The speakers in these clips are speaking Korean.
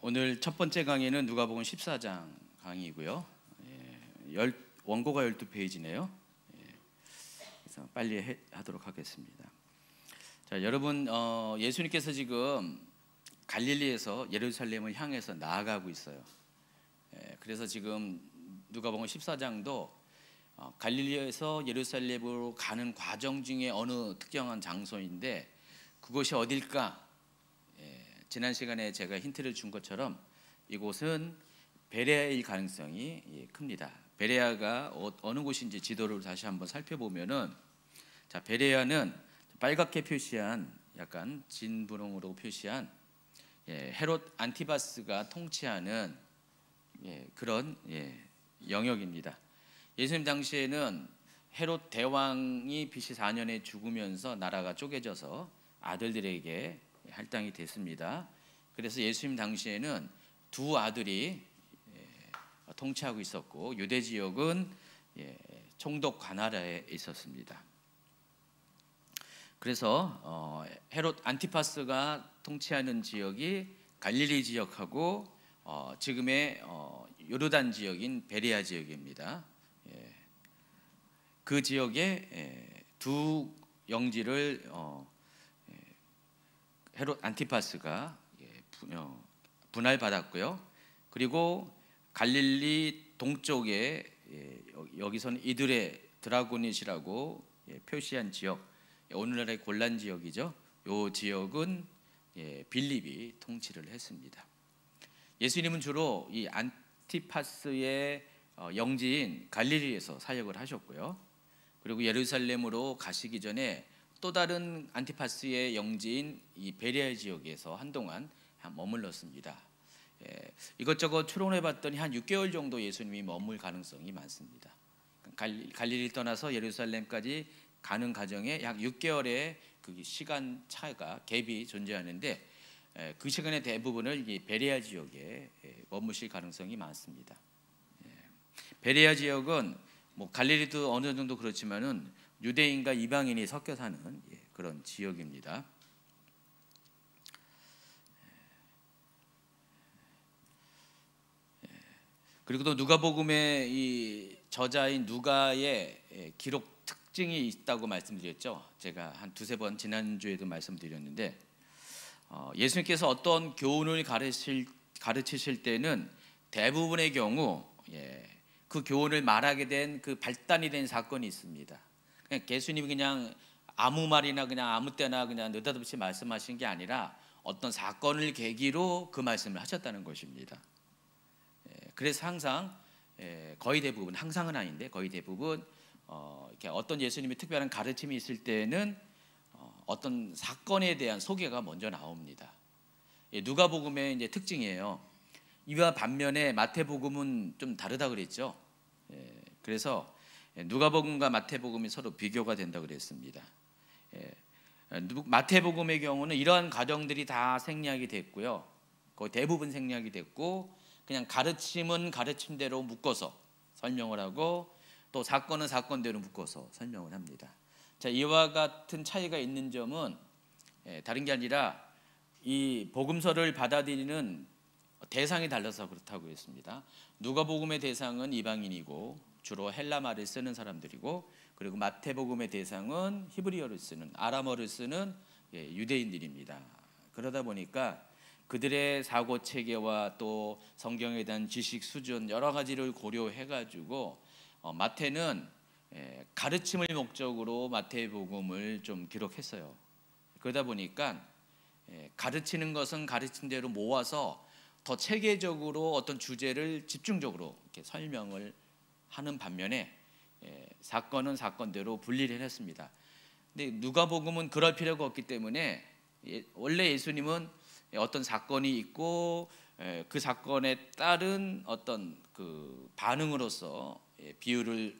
오늘 첫 번째 강의는 누가복음 14장 강의이고요. 원고가 12페이지네요. 그래서 빨리 하도록 하겠습니다. 자, 여러분, 예수님께서 지금 갈릴리에서 예루살렘을 향해서 나아가고 있어요. 그래서 지금 누가복음 14장도 갈릴리에서 예루살렘으로 가는 과정 중에 어느 특정한 장소인데 그곳이 어딜까? 지난 시간에 제가 힌트를 준 것처럼 이곳은 베레아일 가능성이 큽니다. 베레아가 어느 곳인지 지도를 다시 한번 살펴보면은, 자, 베레아는 빨갛게 표시한, 약간 진분홍으로 표시한 헤롯 안티바스가 통치하는 그런 영역입니다. 예수님 당시에는 헤롯 대왕이 BC 4년에 죽으면서 나라가 쪼개져서 아들들에게 할당이 됐습니다. 그래서 예수님 당시에는 두 아들이 통치하고 있었고 유대 지역은 총독 관할하에 있었습니다. 그래서 헤롯 안티파스가 통치하는 지역이 갈릴리 지역하고 지금의 요르단 지역인 베레아 지역입니다. 그 지역에 두 영지를 헤롯 안티파스가 분할받았고요. 그리고 갈릴리 동쪽에 여기서는 이들의 드라고닛이라고 표시한 지역, 오늘날의 골란 지역이죠. 이 지역은 빌립이 통치를 했습니다. 예수님은 주로 이 안티파스의 영지인 갈릴리에서 사역을 하셨고요. 그리고 예루살렘으로 가시기 전에 또 다른 안티파스의 영지인 이 베레아 지역에서 한동안 머물렀습니다. 이것저것 추론해 봤더니 한 6개월 정도 예수님이 머물 가능성이 많습니다. 갈릴리를 떠나서 예루살렘까지 가는 과정에 약 6개월의 그 시간 차가 갭이 존재하는데 그 시간의 대부분을 이 베레아 지역에 머무실 가능성이 많습니다. 베레아 지역은 뭐 갈릴리도 어느 정도 그렇지만은 유대인과 이방인이 섞여 사는 그런 지역입니다. 그리고 또 누가복음의 이 저자인 누가의 기록 특징이 있다고 말씀드렸죠. 제가 한 두세 번 지난주에도 말씀드렸는데 예수님께서 어떤 교훈을 가르치실 때는 대부분의 경우 그 교훈을 말하게 된 그 발단이 된 사건이 있습니다. 예수님이 그냥 아무 말이나 그냥 아무 때나 그냥 느닷없이 말씀하신 게 아니라 어떤 사건을 계기로 그 말씀을 하셨다는 것입니다. 그래서 항상 거의 대부분, 항상은 아닌데 거의 대부분 이렇게 어떤 예수님의 특별한 가르침이 있을 때는 어떤 사건에 대한 소개가 먼저 나옵니다. 누가복음의 이제 특징이에요. 이와 반면에 마태복음은 좀 다르다 그랬죠. 그래서 누가복음과 마태복음이 서로 비교가 된다 그랬습니다. 마태복음의 경우는 이러한 과정들이 다 생략이 됐고요. 거의 대부분 생략이 됐고 그냥 가르침은 가르침대로 묶어서 설명을 하고 또 사건은 사건대로 묶어서 설명을 합니다. 자, 이와 같은 차이가 있는 점은 다른 게 아니라 이 복음서를 받아들이는 대상이 달라서 그렇다고 했습니다. 누가복음의 대상은 이방인이고 주로 헬라 말을 쓰는 사람들이고, 그리고 마태복음의 대상은 히브리어를 쓰는, 아람어를 쓰는 유대인들입니다. 그러다 보니까 그들의 사고 체계와 또 성경에 대한 지식 수준 여러 가지를 고려해 가지고 마태는 가르침을 목적으로 마태복음을 좀 기록했어요. 그러다 보니까 가르치는 것은 가르침대로 모아서 더 체계적으로 어떤 주제를 집중적으로 이렇게 설명을 하는 반면에 사건은 사건대로 분리를 했습니다. 근데 누가복음은 그럴 필요가 없기 때문에 원래 예수님은 어떤 사건이 있고 그 사건에 따른 어떤 그 반응으로서 비유를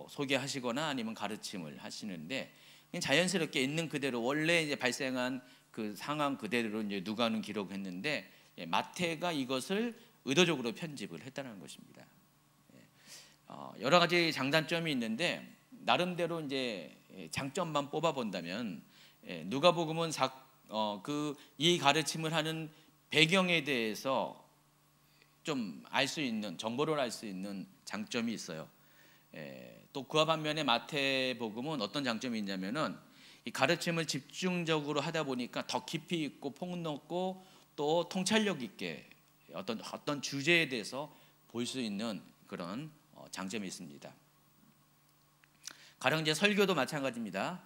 소개하시거나 아니면 가르침을 하시는데 그냥 자연스럽게 있는 그대로 원래 이제 발생한 그 상황 그대로 이제 누가는 기록했는데 마태가 이것을 의도적으로 편집을 했다는 것입니다. 여러 가지 장단점이 있는데 나름대로 이제 장점만 뽑아 본다면 누가복음은 이 가르침을 하는 배경에 대해서 좀 알 수 있는, 정보를 알 수 있는 장점이 있어요. 또 그와 반면에 마태복음은 어떤 장점이 있냐면은 이 가르침을 집중적으로 하다 보니까 더 깊이 있고 폭넓고 또 통찰력 있게 어떤 주제에 대해서 볼 수 있는 그런 장점이 있습니다. 가령 이제 설교도 마찬가지입니다.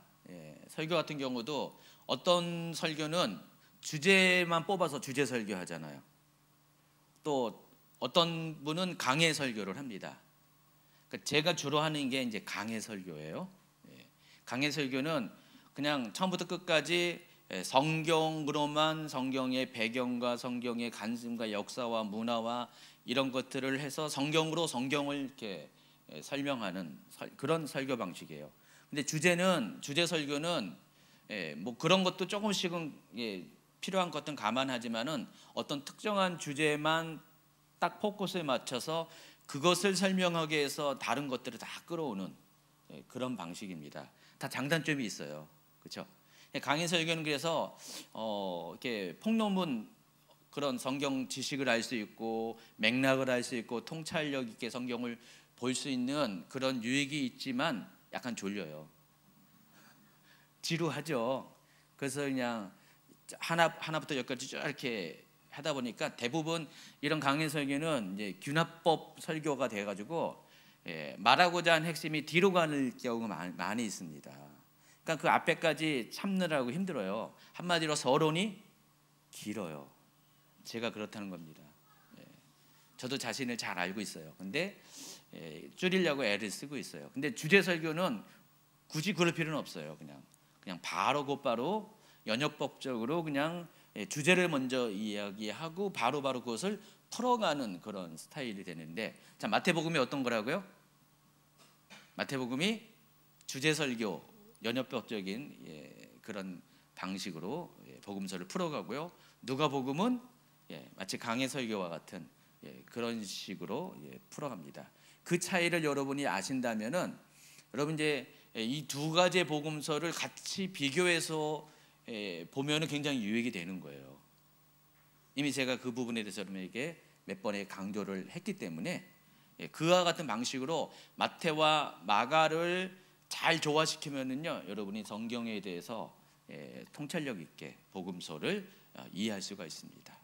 설교 같은 경우도 어떤 설교는 주제만 뽑아서 주제 설교하잖아요. 또 어떤 분은 강해 설교를 합니다. 그러니까 제가 주로 하는 게 이제 강해 설교예요. 강해 설교는 그냥 처음부터 끝까지 성경으로만 성경의 배경과 성경의 간증과 역사와 문화와 이런 것들을 해서 성경으로 성경을 이렇게 설명하는 그런 설교 방식이에요. 근데 주제 설교는 뭐 그런 것도 조금씩은 필요한 것들은 감안하지만은 어떤 특정한 주제만 딱 포커스에 맞춰서 그것을 설명하기 위해서 다른 것들을 다 끌어오는 그런 방식입니다. 다 장단점이 있어요. 그렇죠? 강의 설교는 그래서 이렇게 폭넓은 그런 성경 지식을 알 수 있고 맥락을 알 수 있고 통찰력 있게 성경을 볼 수 있는 그런 유익이 있지만 약간 졸려요. 지루하죠. 그래서 그냥 하나부터 열까지 쭉 이렇게 하다 보니까 대부분 이런 강의 설교는 이제 균합법 설교가 돼가지고 말하고자 하는 핵심이 뒤로 가는 경우가 많이 있습니다. 그러니까 그 앞에까지 참느라고 힘들어요. 한마디로 서론이 길어요. 제가 그렇다는 겁니다. 저도 자신을 잘 알고 있어요. 근데 줄이려고 애를 쓰고 있어요. 근데 주제 설교는 굳이 그럴 필요는 없어요. 그냥 바로 곧바로 연역법적으로 그냥 주제를 먼저 이야기하고 바로바로 그것을 풀어가는 그런 스타일이 되는데, 자, 마태복음이 어떤 거라고요? 마태복음이 주제 설교, 연역법적인 그런 방식으로 복음서를 풀어가고요. 누가복음은 마치 강해 설교와 같은 그런 식으로 풀어갑니다. 그 차이를 여러분이 아신다면은 여러분 이제 이 두 가지의 복음서를 같이 비교해서 보면은 굉장히 유익이 되는 거예요. 이미 제가 그 부분에 대해서 여러분에게 몇 번의 강조를 했기 때문에 그와 같은 방식으로 마태와 마가를 잘 조화시키면은요, 여러분이 성경에 대해서 통찰력 있게 복음서를 이해할 수가 있습니다.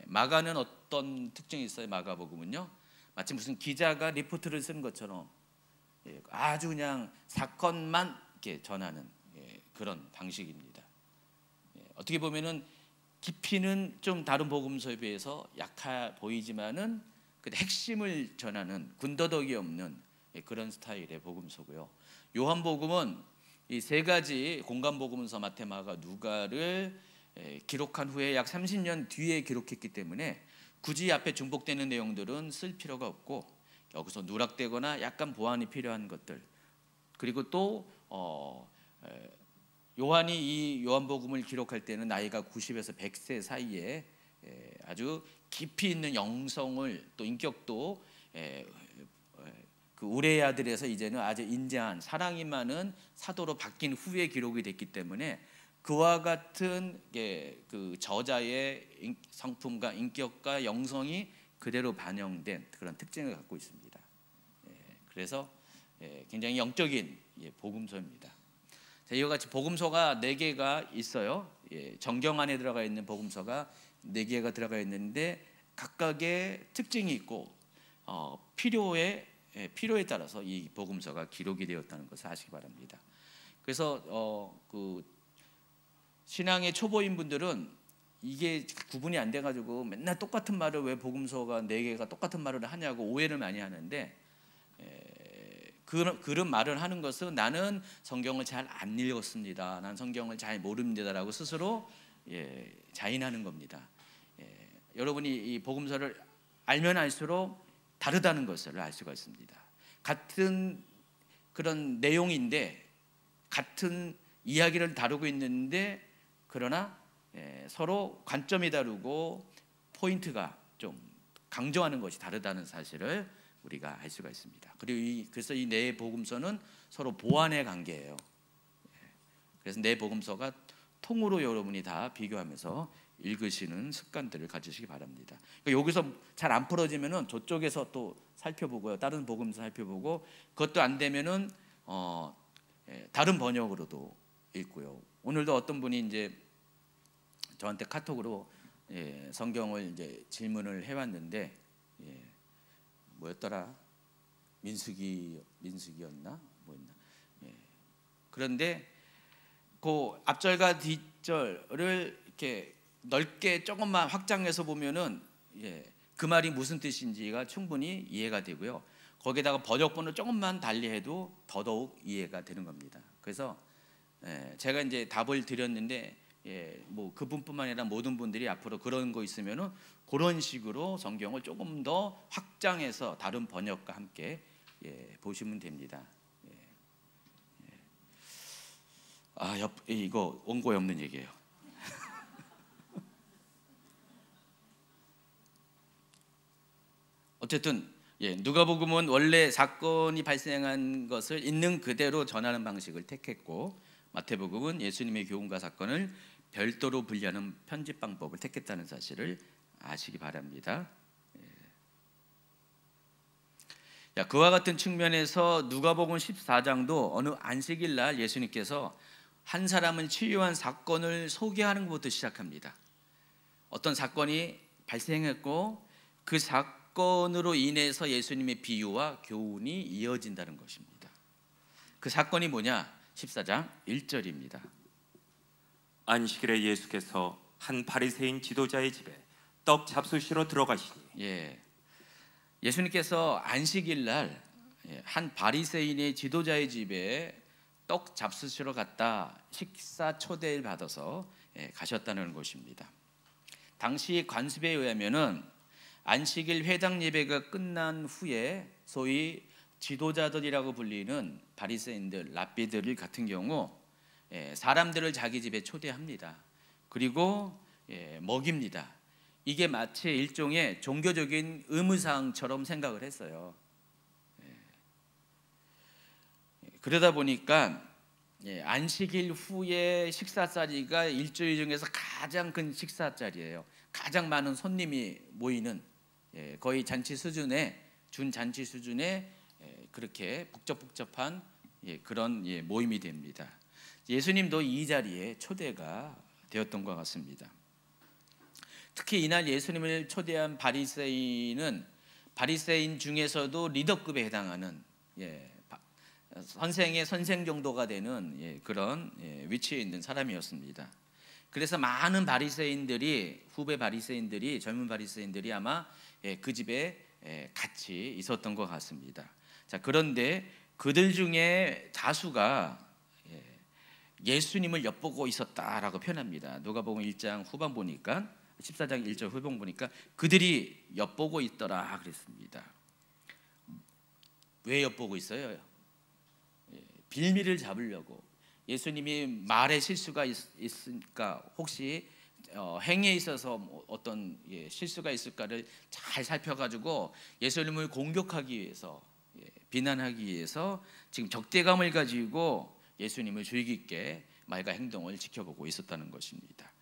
마가는 어떤 특징이 있어요? 마가복음은요, 마치 무슨 기자가 리포트를 쓰는 것처럼 아주 그냥 사건만 이렇게 전하는 그런 방식입니다. 어떻게 보면은 깊이는 좀 다른 복음서에 비해서 약해 보이지만은 그 핵심을 전하는 군더더기 없는 그런 스타일의 복음서고요. 요한복음은 이 세 가지 공간 복음서 마태, 마가, 누가를 기록한 후에 약 30년 뒤에 기록했기 때문에 굳이 앞에 중복되는 내용들은 쓸 필요가 없고, 여기서 누락되거나 약간 보완이 필요한 것들, 그리고 또 요한이 이 요한복음을 기록할 때는 나이가 90에서 100세 사이에 아주 깊이 있는 영성을 또 인격도 그 우레의 아들에서 이제는 아주 인자한 사랑이 많은 사도로 바뀐 후에 기록이 됐기 때문에 그와 같은 그 저자의 성품과 인격과 영성이 그대로 반영된 그런 특징을 갖고 있습니다. 그래서 굉장히 영적인 복음서입니다. 이와 같이 복음서가 4개가 있어요. 정경 안에 들어가 있는 복음서가 4개가 들어가 있는데 각각의 특징이 있고 필요에 따라서 이 복음서가 기록이 되었다는 것을 아시기 바랍니다. 그래서 그 신앙의 초보인 분들은 이게 구분이 안 돼가지고 맨날 똑같은 말을 왜 복음서가 4개가 똑같은 말을 하냐고 오해를 많이 하는데, 그런 말을 하는 것은 나는 성경을 잘 안 읽었습니다, 난 성경을 잘 모릅니다라고 스스로 자인하는 겁니다. 여러분이 이 복음서를 알면 알수록 다르다는 것을 알 수가 있습니다. 같은 그런 내용인데 같은 이야기를 다루고 있는데 그러나 서로 관점이 다르고 포인트가 좀 강조하는 것이 다르다는 사실을 우리가 알 수가 있습니다. 그리고 그래서 이 네 복음서는 서로 보완의 관계예요. 그래서 네 복음서가 통으로 여러분이 다 비교하면서 읽으시는 습관들을 가지시기 바랍니다. 그러니까 여기서 잘 안 풀어지면은 저쪽에서 또 살펴보고요. 다른 복음서 살펴보고 그것도 안 되면은 다른 번역으로도 읽고요. 오늘도 어떤 분이 이제 저한테 카톡으로 성경을 이제 질문을 해왔는데 뭐였더라? 민수기였나? 뭐였나? 그런데 그 앞절과 뒷절을 이렇게 넓게 조금만 확장해서 보면은 그 말이 무슨 뜻인지가 충분히 이해가 되고요. 거기다가 번역본을 조금만 달리해도 더더욱 이해가 되는 겁니다. 그래서 제가 이제 답을 드렸는데 뭐 그분뿐만 아니라 모든 분들이 앞으로 그런 거 있으면은 그런 식으로 성경을 조금 더 확장해서 다른 번역과 함께 보시면 됩니다. 이거 원고에 없는 얘기예요. 어쨌든 누가복음은 원래 사건이 발생한 것을 있는 그대로 전하는 방식을 택했고, 마태복음은 예수님의 교훈과 사건을 별도로 분리하는 편집 방법을 택했다는 사실을 아시기 바랍니다. 그와 같은 측면에서 누가복음 14장도 어느 안식일 날 예수님께서 한 사람을 치유한 사건을 소개하는 것부터 시작합니다. 어떤 사건이 발생했고 그 사건으로 인해서 예수님의 비유와 교훈이 이어진다는 것입니다. 그 사건이 뭐냐? 14장 1절입니다. 안식일에 예수께서 한 바리새인 지도자의 집에 떡 잡수시러 들어가시니 예수님께서 안식일 날 한 바리새인의 지도자의 집에 떡 잡수시러 갔다 식사 초대를 받아서 가셨다는 것입니다. 당시 관습에 의하면은 안식일 회당 예배가 끝난 후에 소위 지도자들이라고 불리는 바리새인들, 랍비들 같은 경우 사람들을 자기 집에 초대합니다. 그리고 먹입니다. 이게 마치 일종의 종교적인 의무사항처럼 생각을 했어요. 그러다 보니까 안식일 후에 식사자리가 일주일 중에서 가장 큰 식사자리예요. 가장 많은 손님이 모이는 거의 잔치 수준의 준잔치 수준의 그렇게 북적북적한 그런 모임이 됩니다. 예수님도 이 자리에 초대가 되었던 것 같습니다. 특히 이날 예수님을 초대한 바리새인은 바리새인 중에서도 리더급에 해당하는 선생의 선생 정도가 되는 그런 위치에 있는 사람이었습니다. 그래서 많은 바리새인들이 후배 바리새인들이 젊은 바리새인들이 아마 그 집에 같이 있었던 것 같습니다. 자, 그런데 그들 중에 다수가 예수님을 엿보고 있었다라고 표현합니다. 누가복음 1장 후반 보니까 14장 1절 후반 보니까 그들이 엿보고 있더라 그랬습니다. 왜 엿보고 있어요? 빌미를 잡으려고. 예수님이 말에 실수가 있으니까 혹시 행위에 있어서 어떤 실수가 있을까를 잘 살펴가지고 예수님을 공격하기 위해서 비난하기 위해서 지금 적대감을 가지고 예수님을 주의 깊게 말과 행동을 지켜보고 있었다는 것입니다.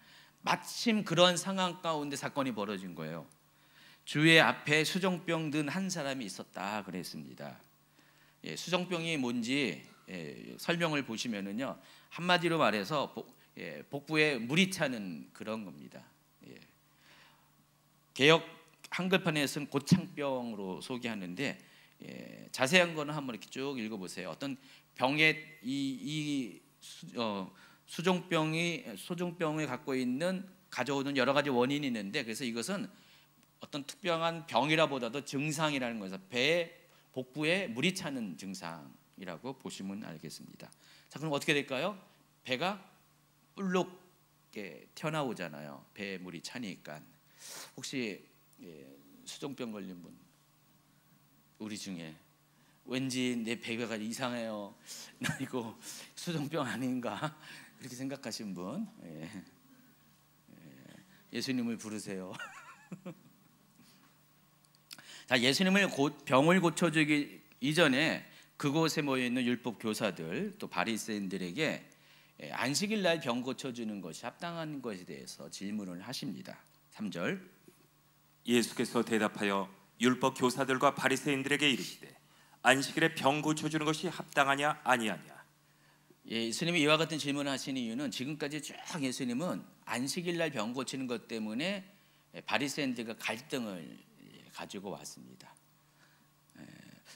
마침 그런 상황 가운데 사건이 벌어진 거예요. 주의 앞에 수종병 든 한 사람이 있었다 그랬습니다. 수종병이 뭔지 설명을 보시면은요, 한마디로 말해서 복부에 물이 차는 그런 겁니다. 개역 한글판에서는 고창병으로 소개하는데 자세한 거는 한번 이렇게 쭉 읽어보세요. 어떤 병에 수종병을 갖고 있는 가져오는 여러 가지 원인이 있는데, 그래서 이것은 어떤 특별한 병이라보다도 증상이라는 거에서 복부에 물이 차는 증상이라고 보시면 알겠습니다. 자, 그럼 어떻게 될까요? 배가 볼록 튀어나오잖아요. 배에 물이 차니까. 혹시 수종병 걸린 분 우리 중에 왠지 내 배가 이상해요, 나 이거 수종병 아닌가 그렇게 생각하신 분 예수님을 부르세요. 자, 예수님을 병을 고쳐주기 이전에 그곳에 모여 있는 율법 교사들 또 바리새인들에게 안식일 날 병 고쳐주는 것이 합당한 것에 대해서 질문을 하십니다. 3절. 예수께서 대답하여 율법 교사들과 바리새인들에게 이르시되 안식일에 병 고쳐주는 것이 합당하냐 아니하냐. 예수님이 이와 같은 질문을 하신 이유는 지금까지 쭉 예수님은 안식일 날 병 고치는 것 때문에 바리새인들과 갈등을 가지고 왔습니다.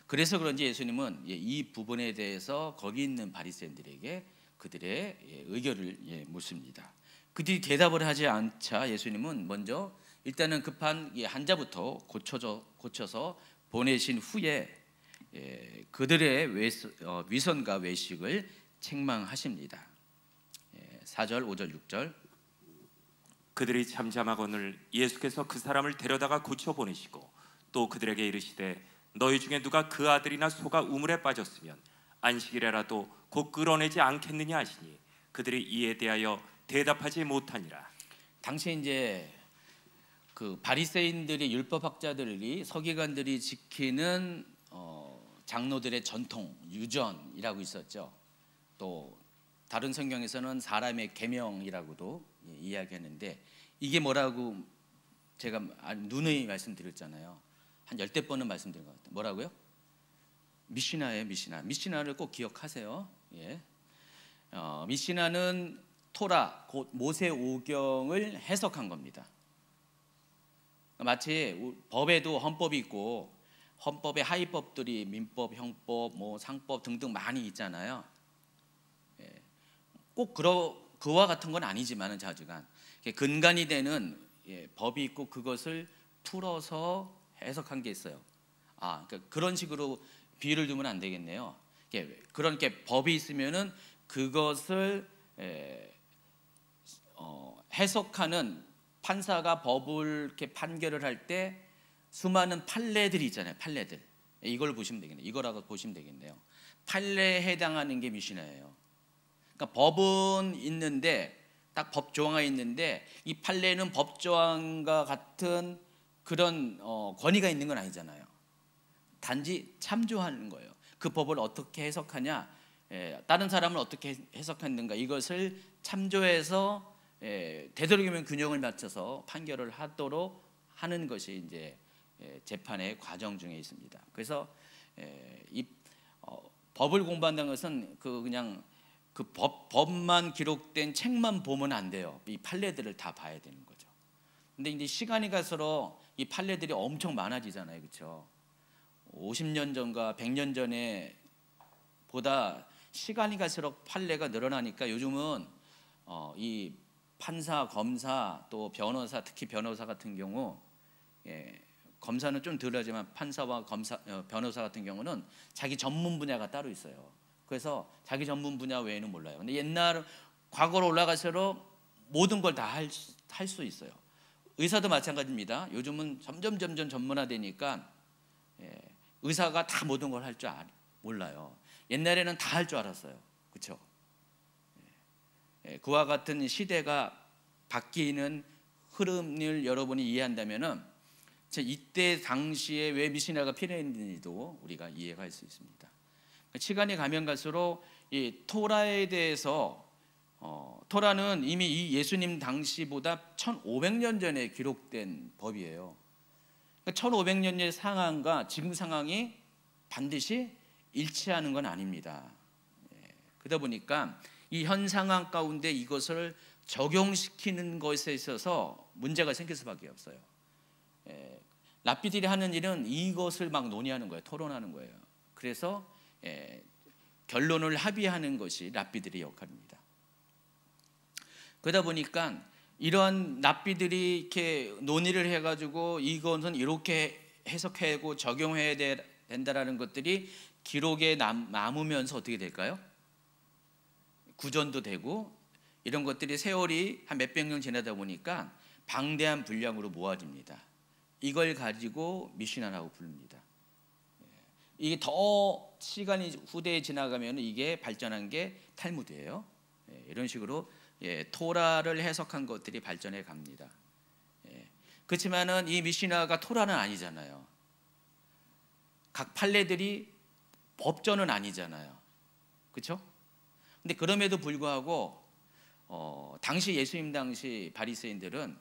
그래서 그런지 예수님은 이 부분에 대해서 거기 있는 바리새인들에게 그들의 의견을 묻습니다. 그들이 대답을 하지 않자 예수님은 먼저 일단은 급한 환자부터 고쳐서 보내신 후에 그들의 위선과 외식을 책망하십니다. 4절, 5절, 6절. 그들이 잠잠하거늘 예수께서 그 사람을 데려다가 고쳐 보내시고 또 그들에게 이르시되 너희 중에 누가 그 아들이나 소가 우물에 빠졌으면 안식일에라도 곧 끌어내지 않겠느냐 하시니 그들이 이에 대하여 대답하지 못하니라. 당시 이제 그 바리새인들이 율법학자들이 서기관들이 지키는 장로들의 전통 유전이라고 있었죠. 또 다른 성경에서는 사람의 계명이라고도 이야기하는데 이게 뭐라고 제가 누누이 말씀드렸잖아요. 한 10대 번은 말씀드린 것 같아요. 뭐라고요? 미시나예요. 미시나를 꼭 기억하세요. 미시나는 토라 곧 모세오경을 해석한 겁니다. 마치 법에도 헌법이 있고 헌법의 하위법들이 민법, 형법, 상법 등등 많이 있잖아요. 꼭 그와 같은 건 아니지만은 자주간 근간이 되는 법이 있고 그것을 풀어서 해석한 게 있어요. 그러니까 그런 식으로 비유를 두면 안 되겠네요. 그런 법이 있으면은 그것을 해석하는 판사가 법을 이렇게 판결을 할 때 수많은 판례들이 있잖아요. 판례들. 이걸 보시면 되겠네요. 이거라고 보시면 되겠네요. 판례에 해당하는 게 미시나예요. 그러니까 법은 있는데 딱 법 조항이 있는데 이 판례는 법 조항과 같은 그런 권위가 있는 건 아니잖아요. 단지 참조하는 거예요. 그 법을 어떻게 해석하냐, 다른 사람은 어떻게 해석했는가 이것을 참조해서 되도록이면 균형을 맞춰서 판결을 하도록 하는 것이 이제 재판의 과정 중에 있습니다. 그래서 이 법을 공부한다는 것은 그냥 그 법만 기록된 책만 보면 안 돼요. 이 판례들을 다 봐야 되는 거죠. 근데 이제 시간이 갈수록 이 판례들이 엄청 많아지잖아요, 그렇죠? 50년 전과 100년 전에 보다 시간이 갈수록 판례가 늘어나니까 요즘은 이 판사, 검사, 또 변호사, 특히 변호사 같은 경우, 검사는 좀 덜하지만 판사와 변호사 같은 경우는 자기 전문 분야가 따로 있어요. 그래서 자기 전문 분야 외에는 몰라요. 근데 과거로 올라갈수록 모든 걸 다 할 수 있어요. 의사도 마찬가지입니다. 요즘은 점점 전문화되니까 의사가 다 모든 걸 할 줄 몰라요. 옛날에는 다 할 줄 알았어요. 그렇죠? 그와 같은 시대가 바뀌는 흐름을 여러분이 이해한다면은 이때 당시에 왜 미시나가 필요했는지도 우리가 이해가 할 수 있습니다. 시간이 가면 갈수록 이 토라에 대해서 토라는 이미 이 예수님 당시보다 1500년 전에 기록된 법이에요. 1500년의 상황과 지금 상황이 반드시 일치하는 건 아닙니다. 그러다 보니까 이 현 상황 가운데 이것을 적용시키는 것에 있어서 문제가 생길 수밖에 없어요. 랍비들이 하는 일은 이것을 막 논의하는 거예요. 토론하는 거예요. 그래서 결론을 합의하는 것이 랍비들의 역할입니다. 그러다 보니까 이러한 랍비들이 이렇게 논의를 해가지고 이것은 이렇게 해석하고 적용해야 된다라는 것들이 기록에 남으면서 어떻게 될까요? 구전도 되고 이런 것들이 세월이 한 몇백 년 지나다 보니까 방대한 분량으로 모아집니다. 이걸 가지고 미시나라고 부릅니다. 이게 더 시간이 후대에 지나가면 이게 발전한 게 탈무드예요. 이런 식으로 토라를 해석한 것들이 발전해 갑니다. 그렇지만은 이 미시나가 토라는 아니잖아요. 각 판례들이 법전은 아니잖아요. 그렇죠? 근데 그럼에도 불구하고 당시 예수님 당시 바리새인들은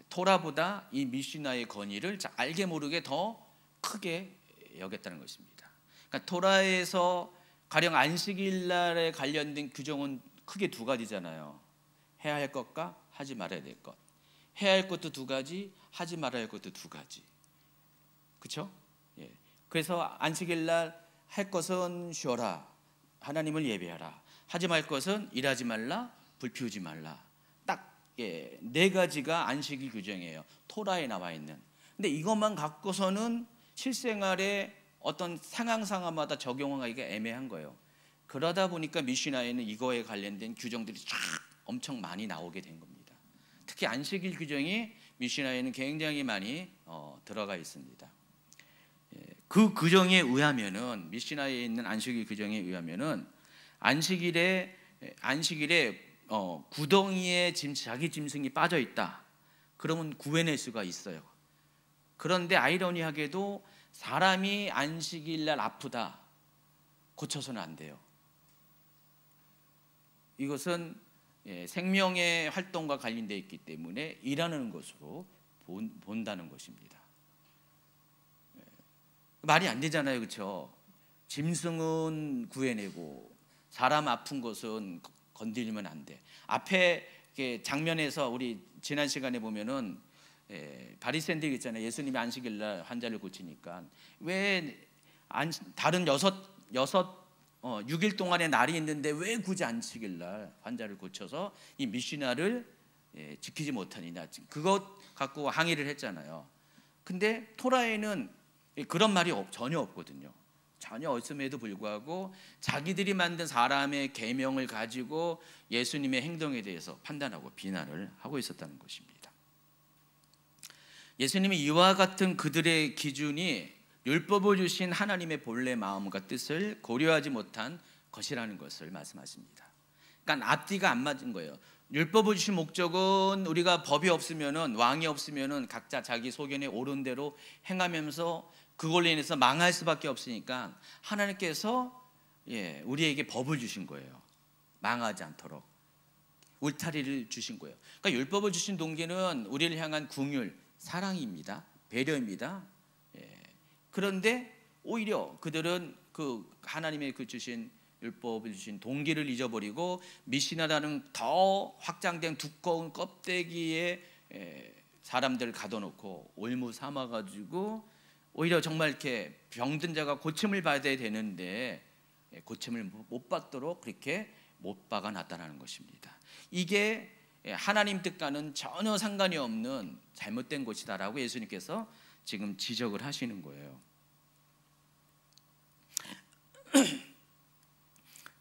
토라보다 이 미시나의 권위를 알게 모르게 더 크게 여겼다는 것입니다. 그러니까 토라에서 가령 안식일 날에 관련된 규정은 크게 두 가지잖아요. 해야 할 것과 하지 말아야 될 것. 해야 할 것도 두 가지, 하지 말아야 할 것도 두 가지. 그렇죠? 예. 그래서 안식일 날 할 것은 쉬어라. 하나님을 예배하라. 하지 말 것은 일하지 말라. 불 피우지 말라. 딱 네 가지가 안식일 규정이에요. 토라에 나와 있는. 근데 이것만 갖고서는 실생활에 어떤 상황마다 적용하기가 애매한 거예요. 그러다 보니까 미시나에는 이거에 관련된 규정들이 쫙 엄청 많이 나오게 된 겁니다. 특히 안식일 규정이 미시나에는 굉장히 많이 들어가 있습니다. 그 규정에 의하면은 미시나에 있는 안식일 규정에 의하면은 안식일에 구덩이에 자기 짐승이 빠져 있다. 그러면 구해낼 수가 있어요. 그런데 아이러니하게도 사람이 안식일 날 아프다. 고쳐서는 안 돼요. 이것은 생명의 활동과 관련되어 있기 때문에 일하는 것으로 본다는 것입니다. 말이 안 되잖아요, 그렇죠? 짐승은 구해내고 사람 아픈 것은 건드리면 안 돼. 앞에 장면에서 우리 지난 시간에 보면은 바리새인들 있잖아요. 예수님이 안식일 날 환자를 고치니까 왜 다른 6일 동안의 날이 있는데 왜 굳이 안식일 날 환자를 고쳐서 이 미시나를 지키지 못하느냐. 그것 갖고 항의를 했잖아요. 근데 토라에는 그런 말이 전혀 없거든요. 전혀 없음에도 불구하고 자기들이 만든 사람의 계명을 가지고 예수님의 행동에 대해서 판단하고 비난을 하고 있었다는 것입니다. 예수님이 이와 같은 그들의 기준이 율법을 주신 하나님의 본래 마음과 뜻을 고려하지 못한 것이라는 것을 말씀하십니다. 그러니까 앞뒤가 안 맞은 거예요. 율법을 주신 목적은 우리가 법이 없으면은, 왕이 없으면은 각자 자기 소견에 옳은 대로 행하면서 그걸로 인해서 망할 수밖에 없으니까 하나님께서 우리에게 법을 주신 거예요. 망하지 않도록 울타리를 주신 거예요. 그러니까 율법을 주신 동기는 우리를 향한 긍휼, 사랑입니다. 배려입니다. 그런데 오히려 그들은 그 하나님의 그 주신 율법을 주신 동기를 잊어버리고 미시나라는 더 확장된 두꺼운 껍데기에 사람들을 가둬놓고 올무 삼아가지고 오히려 정말 이렇게 병든 자가 고침을 받아야 되는데 고침을 못 받도록 그렇게 못 박아놨다는 것입니다. 이게 하나님 뜻과는 전혀 상관이 없는 잘못된 것이다라고 예수님께서 지금 지적을 하시는 거예요.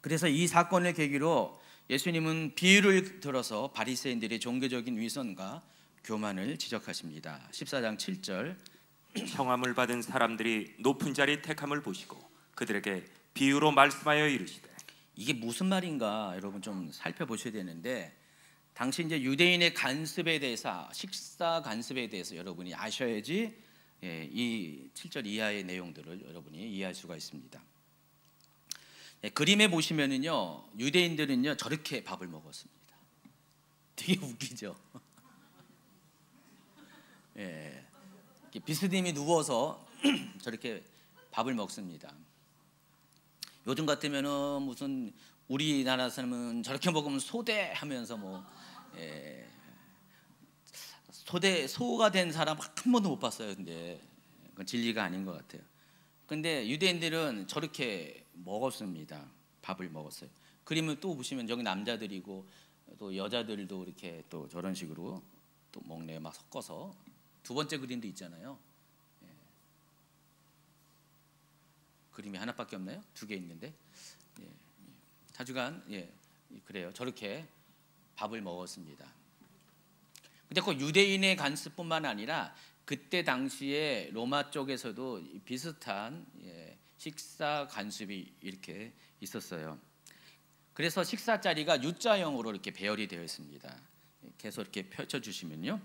그래서 이 사건을 계기로 예수님은 비유를 들어서 바리새인들의 종교적인 위선과 교만을 지적하십니다. 14장 7절 청함을 받은 사람들이 높은 자리 택함을 보시고 그들에게 비유로 말씀하여 이르시되. 이게 무슨 말인가 여러분 좀 살펴보셔야 되는데, 당시 이제 유대인의 간습에 대해서, 식사 간습에 대해서 여러분이 아셔야지 이 7절 이하의 내용들을 여러분이 이해할 수가 있습니다. 그림에 보시면은요, 유대인들은요 저렇게 밥을 먹었습니다. 되게 웃기죠. 비스님이 누워서 저렇게 밥을 먹습니다. 요즘 같으면은 무슨 우리나라 사람은 저렇게 먹으면 소대하면서 소가 된 사람 한 번도 못 봤어요. 근데 그건 진리가 아닌 것 같아요. 근데 유대인들은 저렇게 먹었습니다. 밥을 먹었어요. 그림을 또 보시면 저기 남자들이고 또 여자들도 이렇게 또 저런 식으로 또 먹네요. 막 섞어서. 두 번째 그림도 있잖아요. 그림이 하나밖에 없나요? 두 개 있는데. 자주간 그래요. 저렇게 밥을 먹었습니다. 근데 그 유대인의 간습뿐만 아니라 그때 당시에 로마 쪽에서도 비슷한 식사 간습이 이렇게 있었어요. 그래서 식사 자리가 U자형으로 이렇게 배열이 되어 있습니다. 계속 이렇게 펼쳐 주시면요.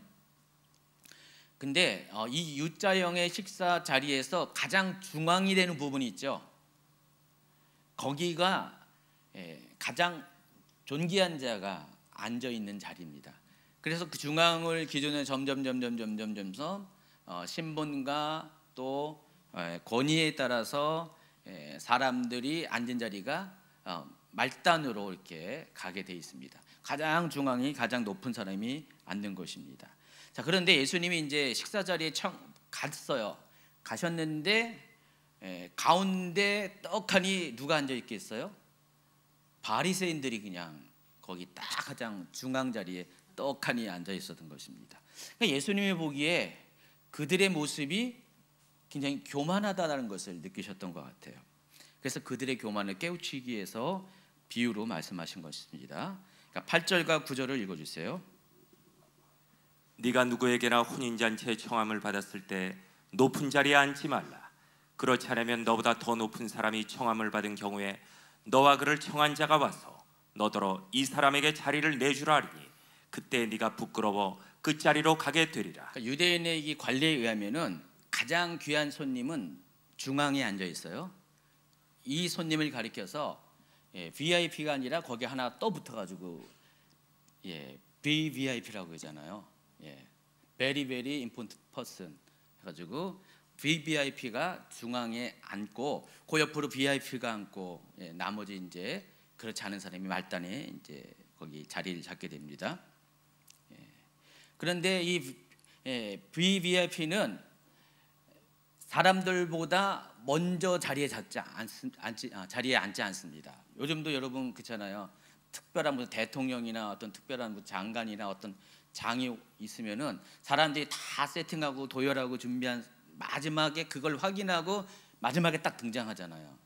근데 이 U자형의 식사 자리에서 가장 중앙이 되는 부분이 있죠. 거기가 가장 존귀한 자가 앉아 있는 자리입니다. 그래서 그 중앙을 기준으로 점점 신분과 또 권위에 따라서 사람들이 앉은 자리가 말단으로 이렇게 가게 돼 있습니다. 가장 중앙이 가장 높은 사람이 앉는 것입니다. 자, 그런데 예수님이 이제 식사 자리에 갔어요. 가셨는데 가운데 떡하니 누가 앉아 있겠어요? 바리새인들이 그냥 거기 딱 가장 중앙 자리에 떡하니 앉아 있었던 것입니다. 그러니까 예수님이 보기에 그들의 모습이 굉장히 교만하다는 것을 느끼셨던 것 같아요. 그래서 그들의 교만을 깨우치기 위해서 비유로 말씀하신 것입니다. 그러니까 8절과 9절을 읽어주세요. 네가 누구에게나 혼인잔치에 청함을 받았을 때 높은 자리에 앉지 말라. 그렇지 않으면 너보다 더 높은 사람이 청함을 받은 경우에 너와 그를 청한 자가 와서 너더러 이 사람에게 자리를 내주라 하리니 그때 네가 부끄러워 그 자리로 가게 되리라. 그러니까 유대인의 이 관례에 의하면은 가장 귀한 손님은 중앙에 앉아 있어요. 이 손님을 가리켜서 VIP가 아니라 거기 하나 또 붙어가지고 VVIP라고 하잖아요. Very very important person 해가지고 VVIP가 중앙에 앉고 그 옆으로 VIP가 앉고 나머지 이제 그렇지 않은 사람이 말단에 이제 거기 자리를 잡게 됩니다. 그런데 이 VVIP는 사람들보다 먼저 자리에 앉지 않습니다. 요즘도 여러분 그렇잖아요. 특별한 무슨 대통령이나 어떤 특별한 무슨 장관이나 어떤 장이 있으면은 사람들이 다 세팅하고 도열하고 준비한 마지막에 그걸 확인하고 마지막에 딱 등장하잖아요.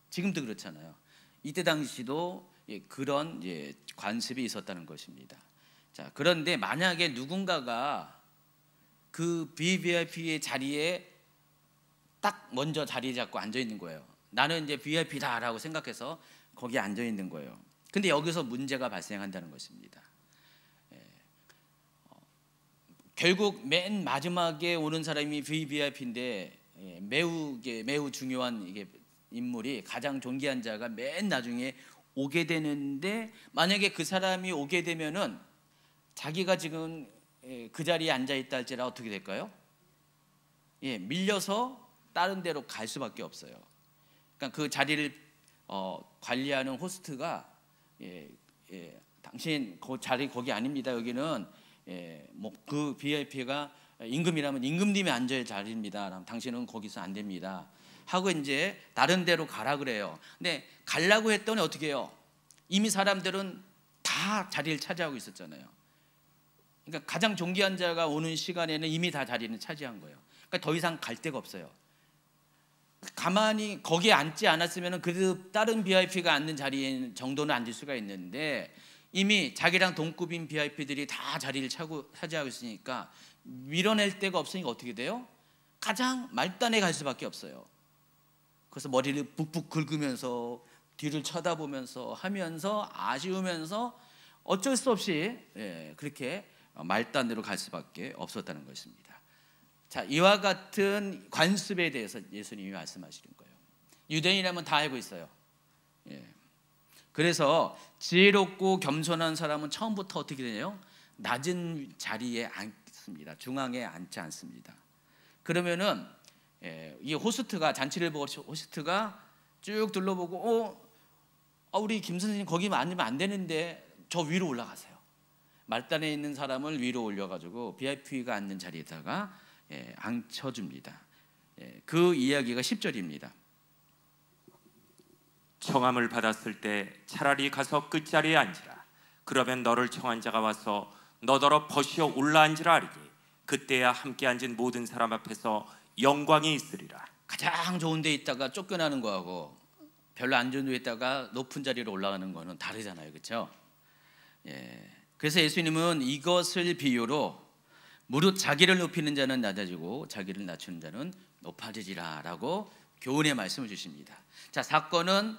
지금도 그렇잖아요. 이때 당시도 그런 관습이 있었다는 것입니다. 자, 그런데 만약에 누군가가 그 VVIP의 자리에 딱 먼저 자리 잡고 앉아 있는 거예요. 나는 이제 VIP다라고 생각해서 거기에 앉아 있는 거예요. 근데 여기서 문제가 발생한다는 것입니다. 결국 맨 마지막에 오는 사람이 VVIP인데 매우 중요한 인물이 가장 존귀한 자가 맨 나중에 오게 되는데 만약에 그 사람이 오게 되면은 자기가 지금 그 자리에 앉아 있다 할지라 어떻게 될까요? 밀려서 다른 데로 갈 수밖에 없어요. 그러니까 그 자리를 관리하는 호스트가 당신 그 자리 거기 아닙니다. 여기는 뭐 그 VIP가 임금이라면 임금님이 앉을 자리입니다. 그럼 당신은 거기서 안 됩니다. 하고 이제 다른 데로 가라 그래요. 근데 가려고 했더니 어떻게 해요? 이미 사람들은 다 자리를 차지하고 있었잖아요. 그러니까 가장 존귀한 자가 오는 시간에는 이미 다 자리는 차지한 거예요. 그러니까 더 이상 갈 데가 없어요. 가만히 거기에 앉지 않았으면 그래도 다른 VIP가 앉는 자리에 정도는 앉을 수가 있는데 이미 자기랑 동급인 VIP들이 다 자리를 차지하고 있으니까 밀어낼 데가 없으니까 어떻게 돼요? 가장 말단에 갈 수밖에 없어요. 그래서 머리를 북북 긁으면서 뒤를 쳐다보면서 하면서 아쉬우면서 어쩔 수 없이 그렇게 말단으로 갈 수밖에 없었다는 것입니다. 자, 이와 같은 관습에 대해서 예수님이 말씀하시는 거예요. 유대인이라면 다 알고 있어요. 그래서 지혜롭고 겸손한 사람은 처음부터 어떻게 되나요? 낮은 자리에 앉습니다. 중앙에 앉지 않습니다. 그러면은 이 호스트가 잔치를 보고 호스트가 쭉 둘러보고 우리 김 선생님 거기 앉으면 안 되는데 저 위로 올라가세요. 말단에 있는 사람을 위로 올려가지고 VIP가 앉는 자리에다가 앉혀줍니다. 그 이야기가 10절입니다. 청함을 받았을 때 차라리 가서 끝자리에 앉으라. 그러면 너를 청한 자가 와서 너더러 벗이어 올라앉으라 하리니 그때야 함께 앉은 모든 사람 앞에서 영광이 있으리라. 가장 좋은 데 있다가 쫓겨나는 거하고 별로 안 좋은 데 있다가 높은 자리로 올라가는 거는 다르잖아요. 그렇죠? 그래서 예수님은 이것을 비유로 무릇 자기를 높이는 자는 낮아지고 자기를 낮추는 자는 높아지리라 라고 교훈의 말씀을 주십니다. 자, 사건은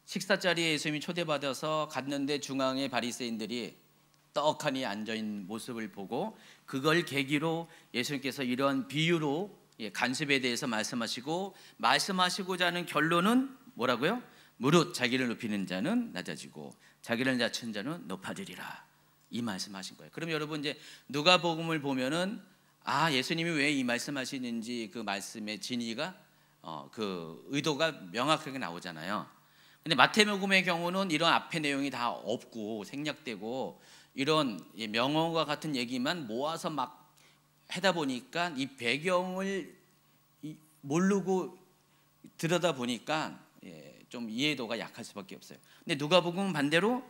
식사 자리에 예수님이 초대받아서 갔는데 중앙에 바리새인들이 떡하니 앉아있는 모습을 보고 그걸 계기로 예수님께서 이런 비유로 간습에 대해서 말씀하시고자 하는 결론은 뭐라고요? 무릇 자기를 높이는 자는 낮아지고 자기를 낮춘 자는 높아지리라. 이 말씀하신 거예요. 그럼 여러분 이제 누가복음을 보면은 예수님이 왜 이 말씀하시는지 그 말씀의 진의가 그 의도가 명확하게 나오잖아요. 근데 마태복음의 경우는 이런 앞의 내용이 다 없고 생략되고 이런 명언과 같은 얘기만 모아서 막 하다 보니까 이 배경을 모르고 들여다 보니까 좀 이해도가 약할 수밖에 없어요. 근데 누가복음은 반대로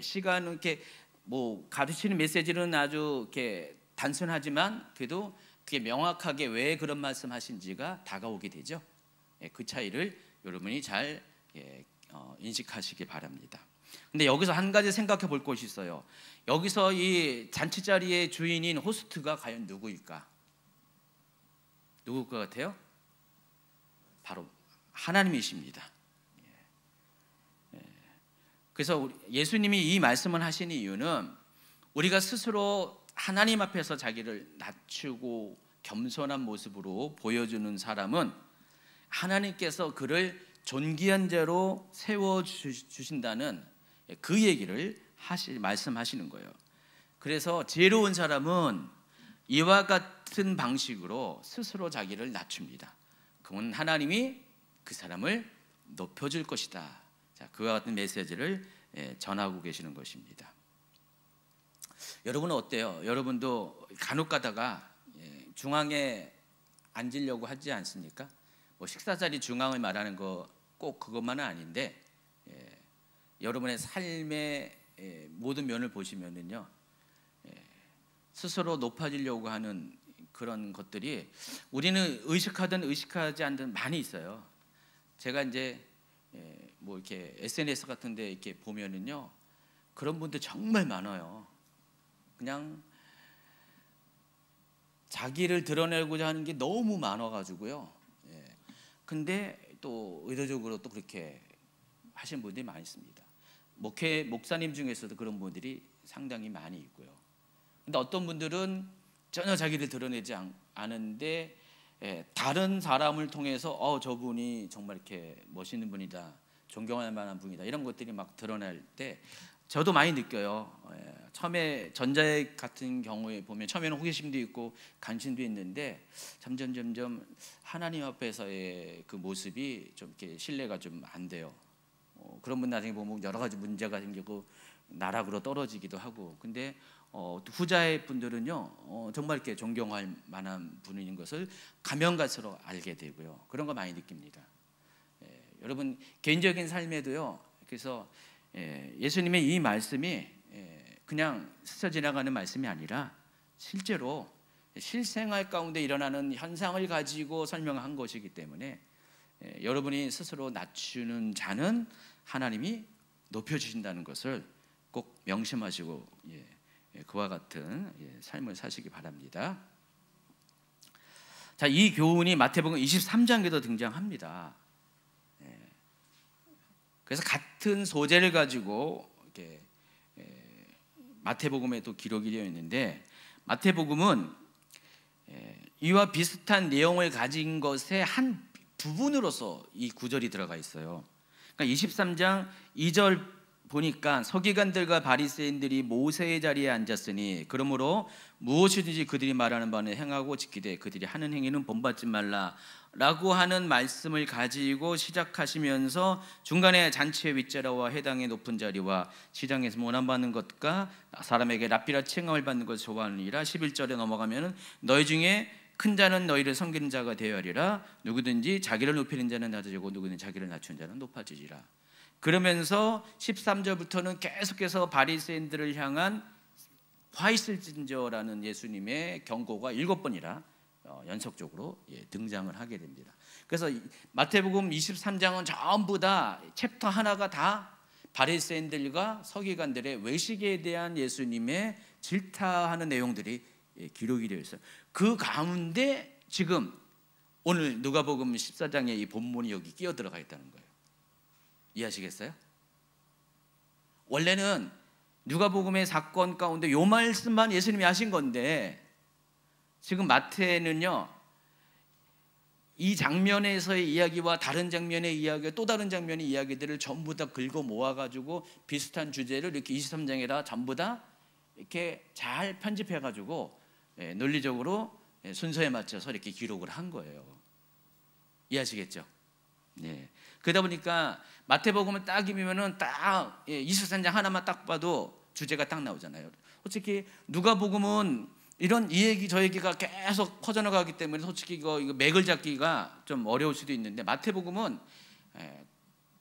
시간은 이렇게 뭐 가르치는 메시지는 아주 이렇게 단순하지만 그래도 그게 명확하게 왜 그런 말씀하신지가 다가오게 되죠. 그 차이를 여러분이 잘 인식하시기 바랍니다. 근데 여기서 한 가지 생각해 볼 것이 있어요. 여기서 이 잔치 자리의 주인인 호스트가 과연 누구일까? 누구일 것 같아요? 바로 하나님이십니다. 그래서 예수님이 이 말씀을 하신 이유는 우리가 스스로 하나님 앞에서 자기를 낮추고 겸손한 모습으로 보여주는 사람은 하나님께서 그를 존귀한 자로 세워주신다는 그 얘기를 말씀하시는 거예요. 그래서 지혜로운 사람은 이와 같은 방식으로 스스로 자기를 낮춥니다. 그건 하나님이 그 사람을 높여줄 것이다. 자, 그와 같은 메시지를 전하고 계시는 것입니다. 여러분은 어때요? 여러분도 간혹 가다가 중앙에 앉으려고 하지 않습니까? 뭐 식사 자리 중앙을 말하는 거 꼭 그것만은 아닌데 여러분의 삶의 모든 면을 보시면은요, 스스로 높아지려고 하는 그런 것들이 우리는 의식하든 의식하지 않든 많이 있어요. 제가 이제 뭐 이렇게 SNS 같은데 이렇게 보면은요, 그런 분들 정말 많아요. 그냥 자기를 드러내고자 하는 게 너무 많아가지고요. 근데 또 의도적으로 또 그렇게 하신 분들이 많이 있습니다. 목사님 중에서도 그런 분들이 상당히 많이 있고요. 근데 어떤 분들은 전혀 자기를 드러내지 않은데 다른 사람을 통해서 저분이 정말 이렇게 멋있는 분이다, 존경할 만한 분이다, 이런 것들이 막 드러날 때 저도 많이 느껴요. 처음에 전자의 같은 경우에 보면 처음에는 호기심도 있고 관심도 있는데 점점 하나님 앞에서의 그 모습이 좀 이렇게 신뢰가 좀 안 돼요. 그런 분 나중에 보면 여러 가지 문제가 생기고 나락으로 떨어지기도 하고. 근데 후자의 분들은요, 정말 이렇게 존경할 만한 분인 것을 가면 갈수록 알게 되고요. 그런 거 많이 느낍니다. 여러분 개인적인 삶에도요. 그래서 예수님의 이 말씀이 그냥 스쳐 지나가는 말씀이 아니라 실제로 실생활 가운데 일어나는 현상을 가지고 설명한 것이기 때문에 여러분이 스스로 낮추는 자는 하나님이 높여주신다는 것을 꼭 명심하시고 그와 같은 삶을 사시기 바랍니다. 자, 이 교훈이 마태복음 23장에도 등장합니다. 그래서 같은 소재를 가지고 이렇게 마태복음에도 기록이 되어 있는데, 마태복음은 이와 비슷한 내용을 가진 것의 한 부분으로서 이 구절이 들어가 있어요. 그러니까 23장 2절 보니까 서기관들과 바리새인들이 모세의 자리에 앉았으니 그러므로 무엇이든지 그들이 말하는 바는 행하고 지키되 그들이 하는 행위는 본받지 말라라고 하는 말씀을 가지고 시작하시면서 중간에 잔치의 윗자리와 해당의 높은 자리와 시장에서 모난받는 것과 사람에게 랍비라 칭함을 받는 것을 좋아하느니라. 11절에 넘어가면 너희 중에 큰 자는 너희를 섬기는 자가 되어야 하리라. 누구든지 자기를 높이는 자는 낮아지고 누구든지 자기를 낮추는 자는 높아지리라. 그러면서 13절부터는 계속해서 바리새인들을 향한 화 있을진저라는 예수님의 경고가 7번이나 연속적으로 등장을 하게 됩니다. 그래서 마태복음 23장은 전부 다 챕터 하나가 다 바리새인들과 서기관들의 외식에 대한 예수님의 질타하는 내용들이 기록이 되어 있어요. 그 가운데 지금 오늘 누가복음 14장의 이 본문이 여기 끼어 들어가 있다는 거예요. 이해하시겠어요? 원래는 누가복음의 사건 가운데 요 말씀만 예수님이 하신 건데 지금 마태는요, 이 장면에서의 이야기와 다른 장면의 이야기, 또 다른 장면의 이야기들을 전부 다 긁어 모아가지고 비슷한 주제를 이렇게 23장에다 전부 다 이렇게 잘 편집해가지고 논리적으로 순서에 맞춰서 이렇게 기록을 한 거예요. 이해하시겠죠? 네. 그러다 보니까 마태복음을 딱 이면은 딱 23장 하나만 딱 봐도 주제가 딱 나오잖아요. 솔직히 누가복음은 이런 이 얘기 저 얘기가 계속 퍼져나가기 때문에 솔직히 이거 맥을 잡기가 좀 어려울 수도 있는데, 마태복음은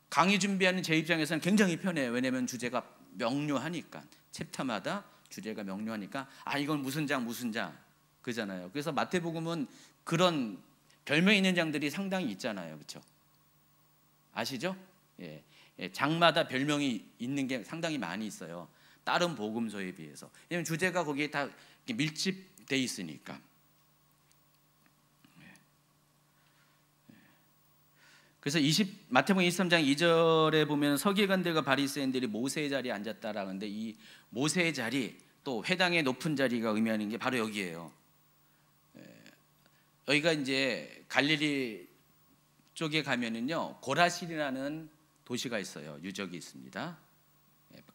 강의 준비하는 제 입장에서는 굉장히 편해요. 왜냐하면 주제가 명료하니까, 챕터마다 주제가 명료하니까 이건 무슨 장 그잖아요. 그래서 마태복음은 그런 별명 있는 장들이 상당히 있잖아요. 그렇죠? 아시죠? 장마다 별명이 있는 게 상당히 많이 있어요. 다른 복음서에 비해서. 왜냐하면 주제가 거기에 다 밀집돼 있으니까. 그래서 마태복음 23장 2절에 보면 서기관들과 바리새인들이 모세의 자리에 앉았다라는데, 이 모세의 자리, 또 회당의 높은 자리가 의미하는 게 바로 여기예요. 여기가 이제 갈릴리 쪽에 가면은요, 고라신이라는 도시가 있어요. 유적이 있습니다.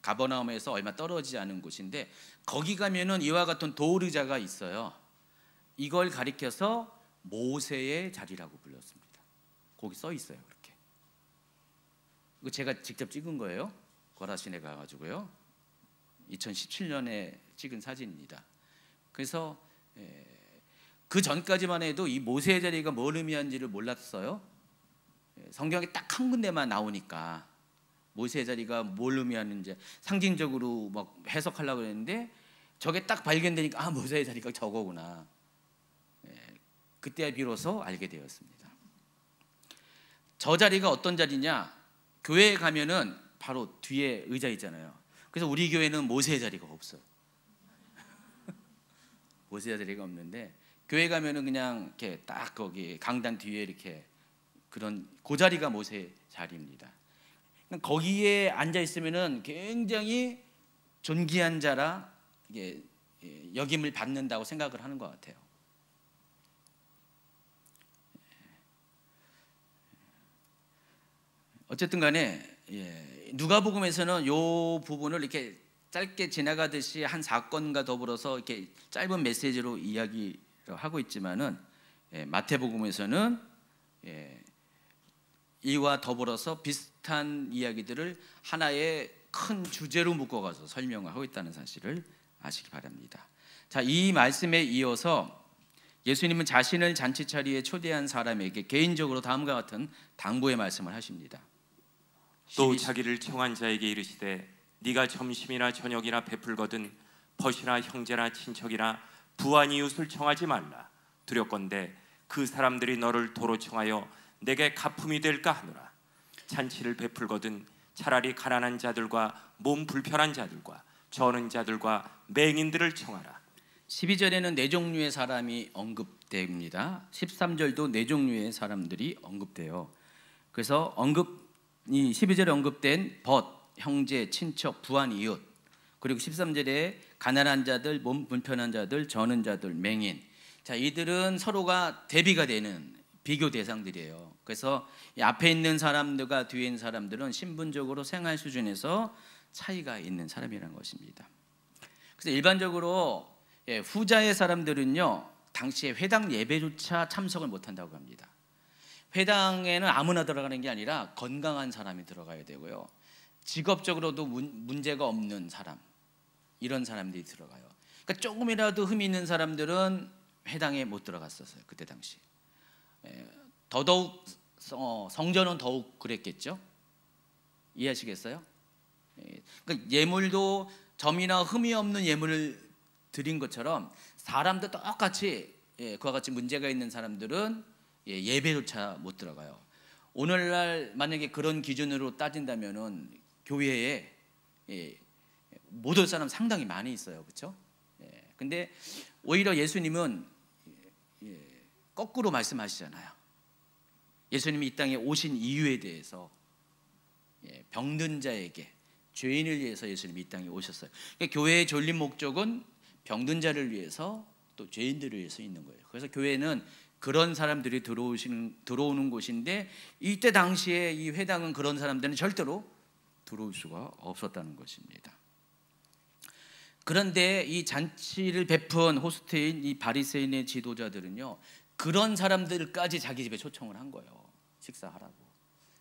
가버나움에서 얼마 떨어지지 않은 곳인데, 거기 가면은 이와 같은 도르자가 있어요. 이걸 가리켜서 모세의 자리라고 불렀습니다. 거기 써 있어요. 그렇게. 이거 제가 직접 찍은 거예요. 고라신에 가가지고요. 2017년에 찍은 사진입니다. 그래서 그 전까지만 해도 이 모세의 자리가 뭘 의미하는지를 몰랐어요. 성경에 딱 한 군데만 나오니까 모세의 자리가 뭘 의미하는지 상징적으로 막 해석하려고 했는데, 저게 딱 발견되니까 모세의 자리가 저거구나. 그때 비로소 알게 되었습니다. 저 자리가 어떤 자리냐? 교회에 가면은 바로 뒤에 의자 있잖아요. 그래서 우리 교회는 모세의 자리가 없어요. 모세의 자리가 없는데, 교회 가면은 그냥 이렇게 딱 거기 강단 뒤에 이렇게 그런 그 자리가 모세의 자리입니다. 거기에 앉아 있으면은 굉장히 존귀한 자라 이게 역임을 받는다고 생각을 하는 것 같아요. 어쨌든 간에 누가복음에서는 이 부분을 이렇게 짧게 지나가듯이 한 사건과 더불어서 이렇게 짧은 메시지로 이야기를 하고 있지만은, 마태복음에서는 이와 더불어서 비슷한 이야기들을 하나의 큰 주제로 묶어가서 설명을 하고 있다는 사실을 아시기 바랍니다. 자, 이 말씀에 이어서 예수님은 자신을 잔치자리에 초대한 사람에게 개인적으로 다음과 같은 당부의 말씀을 하십니다. 또 자기를 청한 자에게 이르시되 네가 점심이나 저녁이나 베풀거든 벗이나 형제나 친척이나 부한 이웃을 청하지 말라. 두렵건대 그 사람들이 너를 도로 청하여 내게 가품이 될까 하노라. 잔치를 베풀거든 차라리 가난한 자들과 몸 불편한 자들과 저는 자들과 맹인들을 청하라. 12절에는 네 종류의 사람이 언급됩니다. 13절도 네 종류의 사람들이 언급돼요. 그래서 이 12절에 언급된 벗, 형제, 친척, 부한 이웃, 그리고 13절에 가난한 자들, 몸 불편한 자들, 저는 자들, 맹인. 자, 이들은 서로가 대비가 되는 비교 대상들이에요. 그래서 이 앞에 있는 사람들과 뒤에 있는 사람들은 신분적으로 생활 수준에서 차이가 있는 사람이라는 것입니다. 그래서 일반적으로 후자의 사람들은요, 당시에 회당 예배조차 참석을 못한다고 합니다. 회당에는 아무나 들어가는 게 아니라 건강한 사람이 들어가야 되고요, 직업적으로도 문제가 없는 사람, 이런 사람들이 들어가요. 그러니까 조금이라도 흠이 있는 사람들은 회당에 못 들어갔었어요. 그때 당시. 더더욱 성전은 더욱 그랬겠죠. 이해하시겠어요? 그러니까 예물도 점이나 흠이 없는 예물을 드린 것처럼 사람도 똑같이 그와 같이 문제가 있는 사람들은 예배조차 못 들어가요. 오늘날 만약에 그런 기준으로 따진다면은 교회에 못 올 사람 상당히 많이 있어요. 그렇죠? 근데 오히려 예수님은 거꾸로 말씀하시잖아요. 예수님이 이 땅에 오신 이유에 대해서 병든 자에게, 죄인을 위해서 예수님이 이 땅에 오셨어요. 그러니까 교회의 존립 목적은 병든 자를 위해서 또 죄인들을 위해서 있는 거예요. 그래서 교회는 그런 사람들이 들어오는 곳인데, 이때 당시에 이 회당은 그런 사람들은 절대로 들어올 수가 없었다는 것입니다. 그런데 이 잔치를 베푼 호스트인 이 바리새인의 지도자들은요, 그런 사람들까지 자기 집에 초청을 한 거예요. 식사하라고.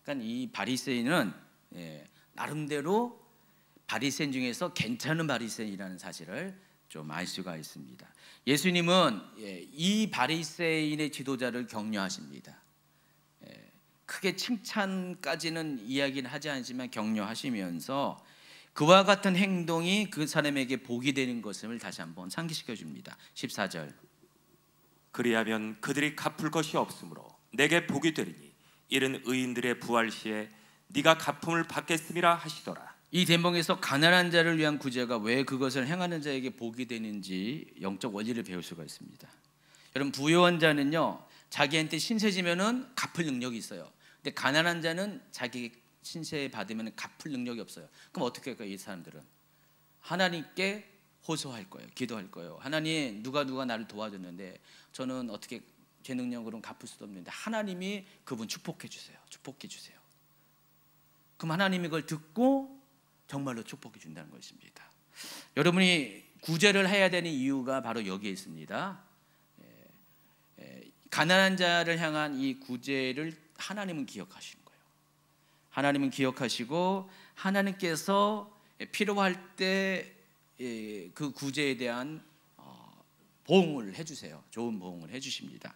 그러니까 이 바리새인은 나름대로 바리새인 중에서 괜찮은 바리새인이라는 사실을 좀 알 수가 있습니다. 예수님은 이 바리새인의 지도자를 격려하십니다. 크게 칭찬까지는 이야기는 하지 않지만 격려하시면서 그와 같은 행동이 그 사람에게 복이 되는 것을 다시 한번 상기시켜 줍니다. 14절. 그리하면 그들이 갚을 것이 없으므로 내게 복이 되리니 이른 의인들의 부활 시에 네가 갚음을 받겠음이라 하시더라. 이 대목에서 가난한 자를 위한 구제가 왜 그것을 행하는 자에게 복이 되는지 영적 원리를 배울 수가 있습니다. 여러분, 부유한 자는요, 자기한테 신세지면은 갚을 능력이 있어요. 근데 가난한 자는 자기 신세 받으면 갚을 능력이 없어요. 그럼 어떻게 할까요? 이 사람들은 하나님께 호소할 거예요. 기도할 거예요. 하나님, 누가 나를 도와줬는데 저는 어떻게 제 능력으로는 갚을 수도 없는데 하나님이 그분 축복해 주세요. 축복해 주세요. 그럼 하나님이 그걸 듣고 정말로 축복해 준다는 것입니다. 여러분이 구제를 해야 되는 이유가 바로 여기에 있습니다. 가난한 자를 향한 이 구제를 하나님은 기억하시는 거예요. 하나님은 기억하시고 하나님께서 필요할 때 그 구제에 대한 보응을 해주세요. 좋은 보응을 해주십니다.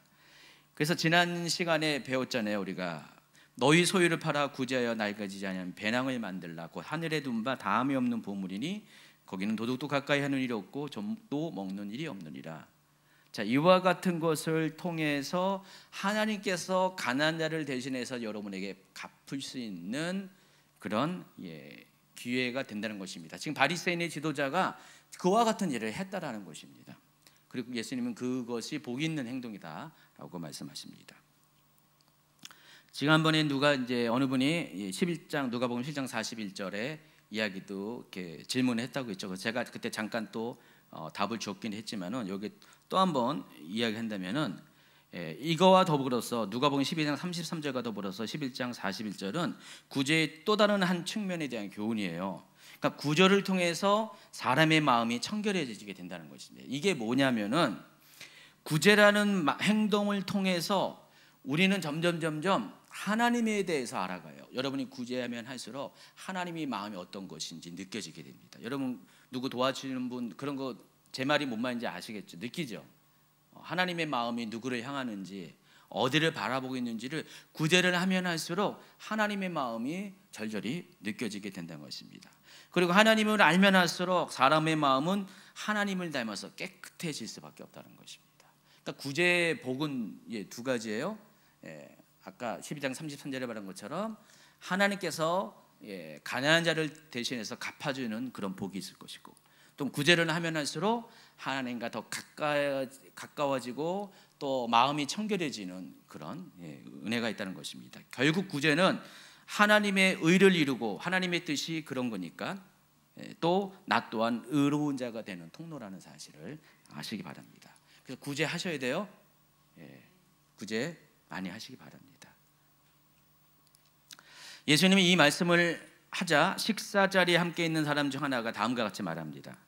그래서 지난 시간에 배웠잖아요. 우리가 너희 소유를 팔아 구제하여 낡아지지 아니하면 배낭을 만들라. 곧 하늘에 둔 바 다함이 없는 보물이니 거기는 도둑도 가까이 하는 일이 없고 좀도 먹는 일이 없느니라. 자, 이와 같은 것을 통해서 하나님께서 가난한 자를 대신해서 여러분에게 갚을 수 있는 그런 기회가 된다는 것입니다. 지금 바리새인의 지도자가 그와 같은 일을 했다라는 것입니다. 그리고 예수님은 그것이 복 있는 행동이다라고 말씀하십니다. 지난번에 어느 분이 11장 누가복음 7장 41절에 이야기도 이렇게 질문했다고 했죠. 제가 그때 잠깐 또 답을 줬긴 했지만은 여기 또 한번 이야기한다면은 이거와 더불어서 누가복음 12장 33절과 더불어서 11장 41절은 구제의 또 다른 한 측면에 대한 교훈이에요. 그러니까 구제를 통해서 사람의 마음이 청결해지게 된다는 것입니다. 이게 뭐냐면은 구제라는 행동을 통해서 우리는 점점 하나님에 대해서 알아가요. 여러분이 구제하면 할수록 하나님의 마음이 어떤 것인지 느껴지게 됩니다. 여러분 누구 도와주시는 분 그런 거 제 말이 뭔 말인지 아시겠죠? 느끼죠? 하나님의 마음이 누구를 향하는지 어디를 바라보고 있는지를 구제를 하면 할수록 하나님의 마음이 절절히 느껴지게 된다는 것입니다. 그리고 하나님을 알면 할수록 사람의 마음은 하나님을 닮아서 깨끗해질 수밖에 없다는 것입니다. 그러니까 구제의 복은 두 가지예요. 아까 12장 33절에 말한 것처럼 하나님께서 가난한 자를 대신해서 갚아주는 그런 복이 있을 것이고, 또 구제를 하면 할수록 하나님과 더 가까워지고 또 마음이 청결해지는 그런 은혜가 있다는 것입니다. 결국 구제는 하나님의 의를 이루고 하나님의 뜻이 그런 거니까 또 나 또한 의로운 자가 되는 통로라는 사실을 아시기 바랍니다. 그래서 구제하셔야 돼요. 구제 많이 하시기 바랍니다. 예수님이 이 말씀을 하자 식사 자리에 함께 있는 사람 중 하나가 다음과 같이 말합니다.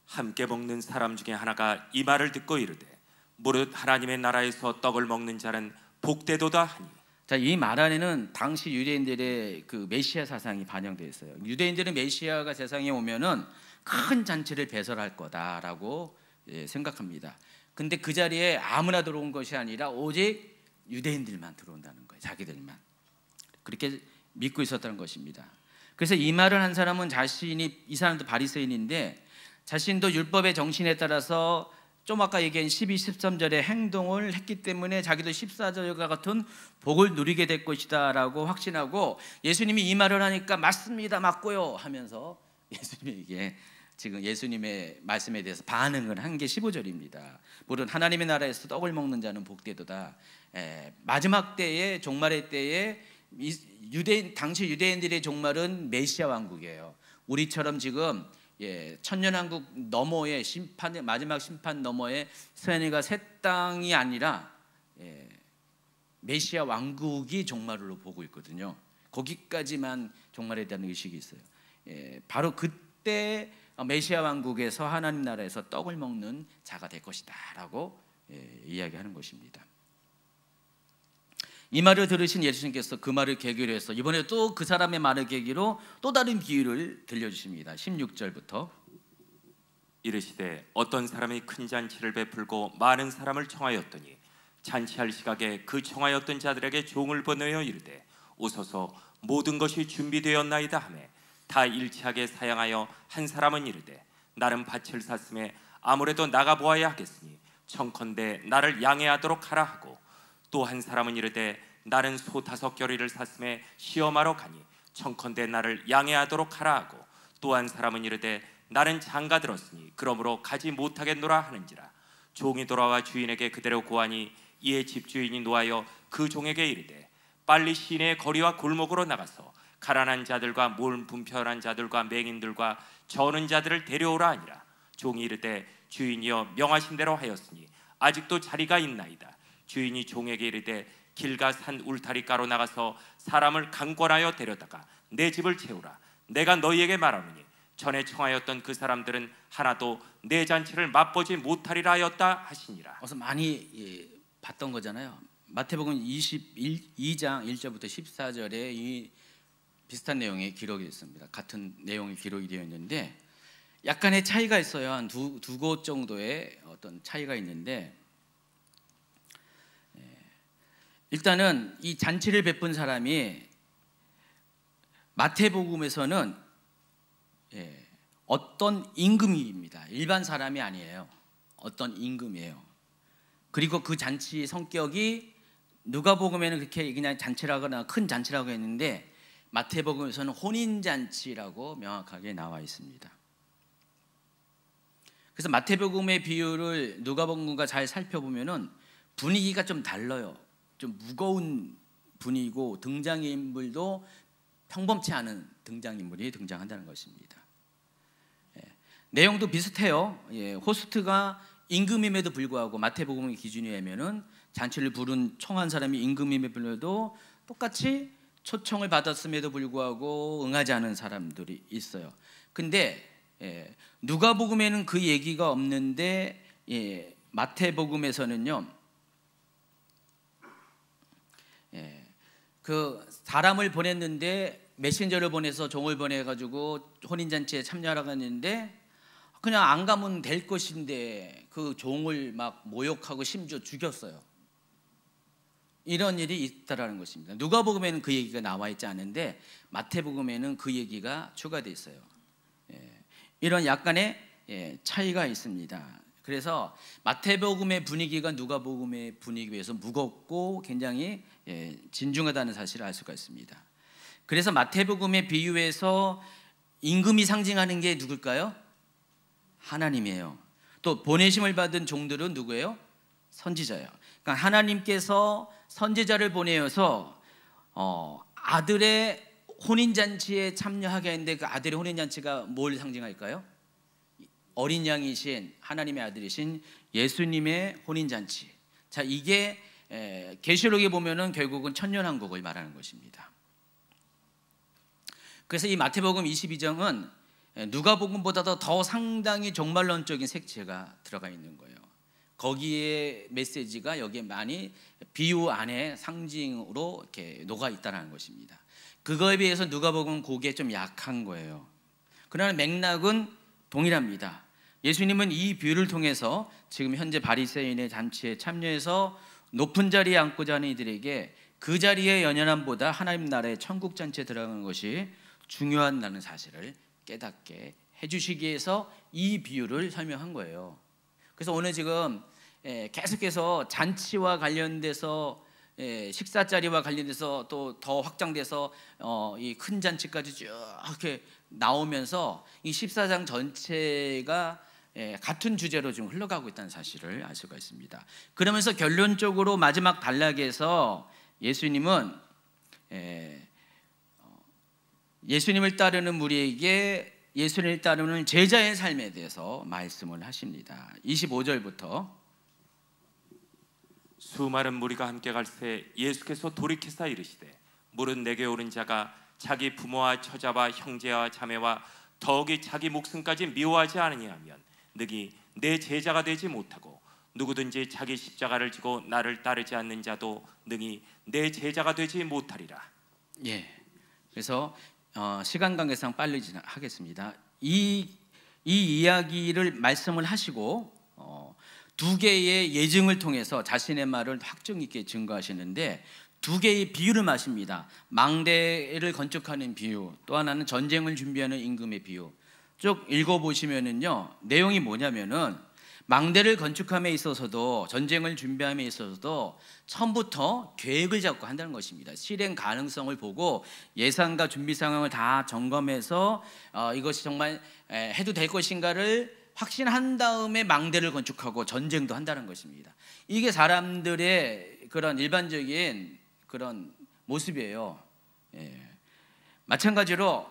함께 먹는 사람 중에 하나가 이 말을 듣고 이르되 무릇 하나님의 나라에서 떡을 먹는 자는 복되도다 하니. 자, 이 말 안에는 당시 유대인들의 그 메시아 사상이 반영되어 있어요. 유대인들은 메시아가 세상에 오면은 큰 잔치를 배설할 거다라고 생각합니다. 근데 그 자리에 아무나 들어온 것이 아니라 오직 유대인들만 들어온다는 거예요. 자기들만. 그렇게 믿고 있었다는 것입니다. 그래서 이 말을 한 사람은 이 사람도 바리새인인데 자신도 율법의 정신에 따라서 좀 아까 얘기한 12, 13절의 행동을 했기 때문에 자기도 14절과 같은 복을 누리게 될 것이다 라고 확신하고, 예수님이 이 말을 하니까 맞습니다, 맞고요 하면서 예수님에게 지금 예수님의 말씀에 대해서 반응을 한 게 15절입니다. 물론 하나님의 나라에서 떡을 먹는 자는 복되도다. 마지막 때에, 종말의 때에 당시 유대인들의 종말은 메시아 왕국이에요. 우리처럼 지금 천년왕국 너머의 심판, 마지막 심판 너머의 이스라엘과 새 땅이 아니라 메시아 왕국이 종말로 보고 있거든요. 거기까지만 종말에 대한 의식이 있어요. 바로 그때 메시아 왕국에서 하나님 나라에서 떡을 먹는 자가 될 것이다 라고 이야기하는 것입니다. 이 말을 들으신 예수님께서 그 말을 계기로 해서 이번에 또 그 사람의 말을 계기로 또 다른 비유를 들려주십니다. 16절부터 이르시되 어떤 사람이 큰 잔치를 베풀고 많은 사람을 청하였더니 잔치할 시각에 그 청하였던 자들에게 종을 보내어 이르되 오소서 모든 것이 준비되었나이다 하매 다 일치하게 사양하여 한 사람은 이르되 나는 밭을 샀음에 아무래도 나가 보아야 하겠으니 청컨대 나를 양해하도록 하라 하고 또 한 사람은 이르되 나는 소 5겨리를 샀음에 시험하러 가니 청컨대 나를 양해하도록 하라 하고 또 한 사람은 이르되 나는 장가 들었으니 그러므로 가지 못하겠노라 하는지라. 종이 돌아와 주인에게 그대로 고하니 이에 집주인이 노하여 그 종에게 이르되 빨리 시내의 거리와 골목으로 나가서 가난한 자들과 몰 분편한 자들과 맹인들과 저는 자들을 데려오라 하니라. 종이 이르되 주인이여 명하신 대로 하였으니 아직도 자리가 있나이다. 주인이 종에게 이르되 길가 산 울타리가로 나가서 사람을 강권하여 데려다가 내 집을 채우라. 내가 너희에게 말하노니 전에 청하였던 그 사람들은 하나도 내 잔치를 맛보지 못하리라 하였다 하시니라. 어서 많이 봤던 거잖아요. 마태복음 22장 1절부터 14절에 이 비슷한 내용의 기록이 있습니다. 같은 내용의 기록이 되어 있는데 약간의 차이가 있어요. 한 두 곳 정도의 어떤 차이가 있는데 일단은 이 잔치를 베푼 사람이 마태복음에서는 어떤 임금입니다. 일반 사람이 아니에요. 어떤 임금이에요. 그리고 그 잔치 성격이 누가복음에는 그렇게 그냥 잔치라거나 큰 잔치라고 했는데 마태복음에서는 혼인잔치라고 명확하게 나와 있습니다. 그래서 마태복음의 비유를 누가복음과 잘 살펴보면은 분위기가 좀 달라요. 좀 무거운 분위기고 등장인물도 평범치 않은 등장인물이 등장한다는 것입니다. 내용도 비슷해요. 호스트가 임금임에도 불구하고 마태복음의 기준에 의하면은 잔치를 부른 청한 사람이 임금임에 불려도 똑같이 초청을 받았음에도 불구하고 응하지 않은 사람들이 있어요. 근데 누가복음에는 그 얘기가 없는데 마태복음에서는요. 그 사람을 보냈는데 메신저를 보내서 종을 보내가지고 혼인잔치에 참여하라고 했는데 그냥 안 가면 될 것인데 그 종을 막 모욕하고 심지어 죽였어요. 이런 일이 있다라는 것입니다. 누가복음에는 그 얘기가 나와 있지 않은데 마태복음에는 그 얘기가 추가되어 있어요. 이런 약간의 차이가 있습니다. 그래서 마태복음의 분위기가 누가복음의 분위기에 비해서 무겁고 굉장히 진중하다는 사실을 알 수가 있습니다. 그래서 마태복음의 비유에서 임금이 상징하는 게 누굴까요? 하나님이에요. 또 보내심을 받은 종들은 누구예요? 선지자예요. 그러니까 하나님께서 선지자를 보내어서 아들의 혼인잔치에 참여하게 했는데 그 아들의 혼인잔치가 뭘 상징할까요? 어린 양이신 하나님의 아들이신 예수님의 혼인잔치. 자, 이게 계시록에 보면은 결국은 천년왕국을 말하는 것입니다. 그래서 이 마태복음 22장은 누가복음보다도 더 상당히 종말론적인 색채가 들어가 있는 거예요. 거기에 메시지가 여기에 많이 비유 안에 상징으로 이렇게 녹아 있다는 것입니다. 그거에 비해서 누가복음은 그게 좀 약한 거예요. 그러나 맥락은 동일합니다. 예수님은 이 비유를 통해서 지금 현재 바리새인의 잔치에 참여해서 높은 자리에 앉고자 하는 이들에게 그 자리의 연연함보다 하나님 나라의 천국 잔치에 들어가는 것이 중요하다는 사실을 깨닫게 해주시기 위해서 이 비유를 설명한 거예요. 그래서 오늘 지금 계속해서 잔치와 관련돼서 식사 자리와 관련돼서 또 더 확장돼서 이 큰 잔치까지 쭉 이렇게 나오면서 이 14장 전체가 같은 주제로 지금 흘러가고 있다는 사실을 알 수가 있습니다. 그러면서 결론적으로 마지막 단락에서 예수님은 예수님을 따르는 무리에게 예수님을 따르는 제자의 삶에 대해서 말씀을 하십니다. 25절부터 수많은 무리가 함께 갈새 예수께서 돌이키사 이르시되 무릇 내게 오는 자가 자기 부모와 처자와 형제와 자매와 더욱이 자기 목숨까지 미워하지 않으냐면 능히 내 제자가 되지 못하고 누구든지 자기 십자가를 지고 나를 따르지 않는 자도 능히 내 제자가 되지 못하리라. 예. 그래서 시간 관계상 빨리 하겠습니다. 이 이야기를 말씀을 하시고 두 개의 예증을 통해서 자신의 말을 확증 있게 증거하시는데 두 개의 비유를 마십니다. 망대를 건축하는 비유, 또 하나는 전쟁을 준비하는 임금의 비유. 쭉 읽어보시면은요, 내용이 뭐냐면은 망대를 건축함에 있어서도 전쟁을 준비함에 있어서도 처음부터 계획을 잡고 한다는 것입니다. 실행 가능성을 보고 예산과 준비 상황을 다 점검해서 이것이 정말 해도 될 것인가를 확신한 다음에 망대를 건축하고 전쟁도 한다는 것입니다. 이게 사람들의 그런 일반적인 그런 모습이에요. 마찬가지로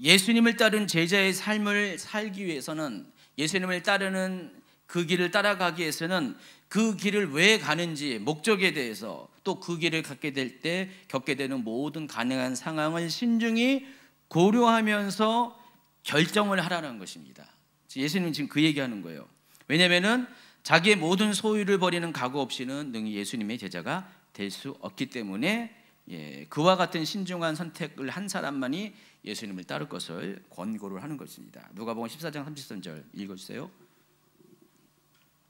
예수님을 따른 제자의 삶을 살기 위해서는, 예수님을 따르는 그 길을 따라가기 위해서는 그 길을 왜 가는지 목적에 대해서, 또 그 길을 갖게 될 때 겪게 되는 모든 가능한 상황을 신중히 고려하면서 결정을 하라는 것입니다. 예수님은 지금 그 얘기하는 거예요. 왜냐하면은 자기의 모든 소유를 버리는 각오 없이는 능히 예수님의 제자가 될 수 없기 때문에 그와 같은 신중한 선택을 한 사람만이 예수님을 따를 것을 권고를 하는 것입니다. 누가복음 14장 33절 읽어주세요.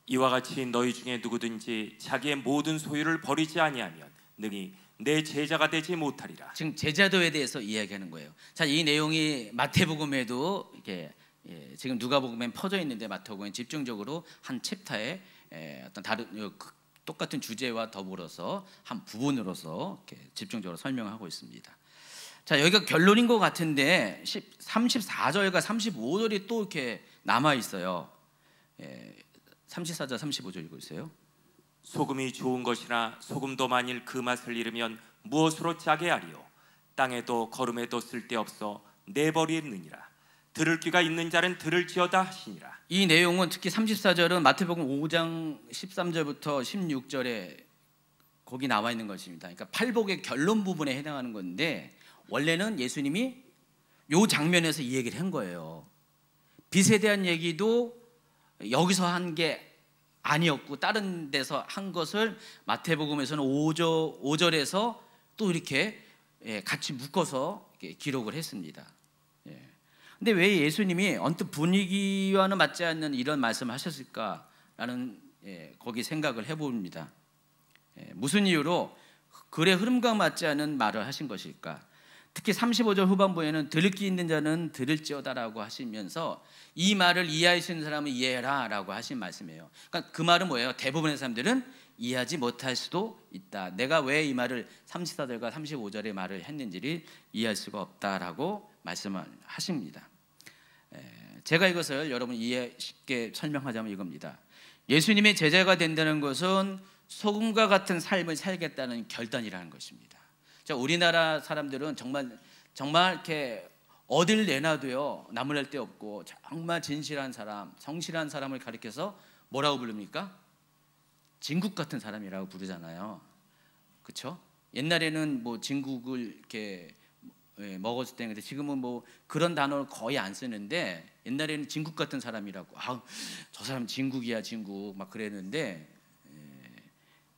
이와 같이 너희 중에 누구든지 자기의 모든 소유를 버리지 아니하면 능히 내 제자가 되지 못하리라. 지금 제자도에 대해서 이야기하는 거예요. 자, 이 내용이 마태복음에도 이렇게 지금 누가복음엔 퍼져 있는데 마태복음은 집중적으로 한 챕터에 어떤 다른 똑같은 주제와 더불어서 한 부분으로서 이렇게 집중적으로 설명하고 있습니다. 자, 여기가 결론인 것 같은데 34절과 35절이 또 이렇게 남아 있어요. 34절 35절 읽어주세요. 소금이 좋은 것이나 소금도 만일 그 맛을 잃으면 무엇으로 짜게 하리요? 땅에도 거름에도 쓸데없어 내버리느니라. 들을 귀가 있는 자는 들을지어다 하시니라. 이 내용은 특히 34절은 마태복음 5장 13절부터 16절에 거기 나와 있는 것입니다. 그러니까 팔복의 결론 부분에 해당하는 건데 원래는 예수님이 이 장면에서 이 얘기를 한 거예요. 빚에 대한 얘기도 여기서 한 게 아니었고 다른 데서 한 것을 마태복음에서는 5절에서 또 이렇게 같이 묶어서 기록을 했습니다. 근데 왜 예수님이 언뜻 분위기와는 맞지 않는 이런 말씀을 하셨을까라는 거기 생각을 해봅니다. 무슨 이유로 글의 흐름과 맞지 않은 말을 하신 것일까? 특히 35절 후반부에는 들을 귀 있는 자는 들을지어다라고 하시면서 이 말을 이해할 수 있는 사람은 이해해라 라고 하신 말씀이에요. 그러니까 그 말은 뭐예요? 대부분의 사람들은 이해하지 못할 수도 있다. 내가 왜 이 말을 34절과 35절의 말을 했는지를 이해할 수가 없다라고 말씀을 하십니다. 제가 이것을 여러분 이해 쉽게 설명하자면 이겁니다. 예수님의 제자가 된다는 것은 소금과 같은 삶을 살겠다는 결단이라는 것입니다. 자, 우리나라 사람들은 정말 이렇게 어딜 내놔도요 나무랄 데 없고 정말 진실한 사람, 성실한 사람을 가리켜서 뭐라고 부릅니까? 진국 같은 사람이라고 부르잖아요. 그렇죠? 옛날에는 뭐 진국을 이렇게 먹었을 때, 근데 지금은 뭐 그런 단어를 거의 안 쓰는데 옛날에는 진국 같은 사람이라고, 저 사람 진국이야 진국 막 그랬는데,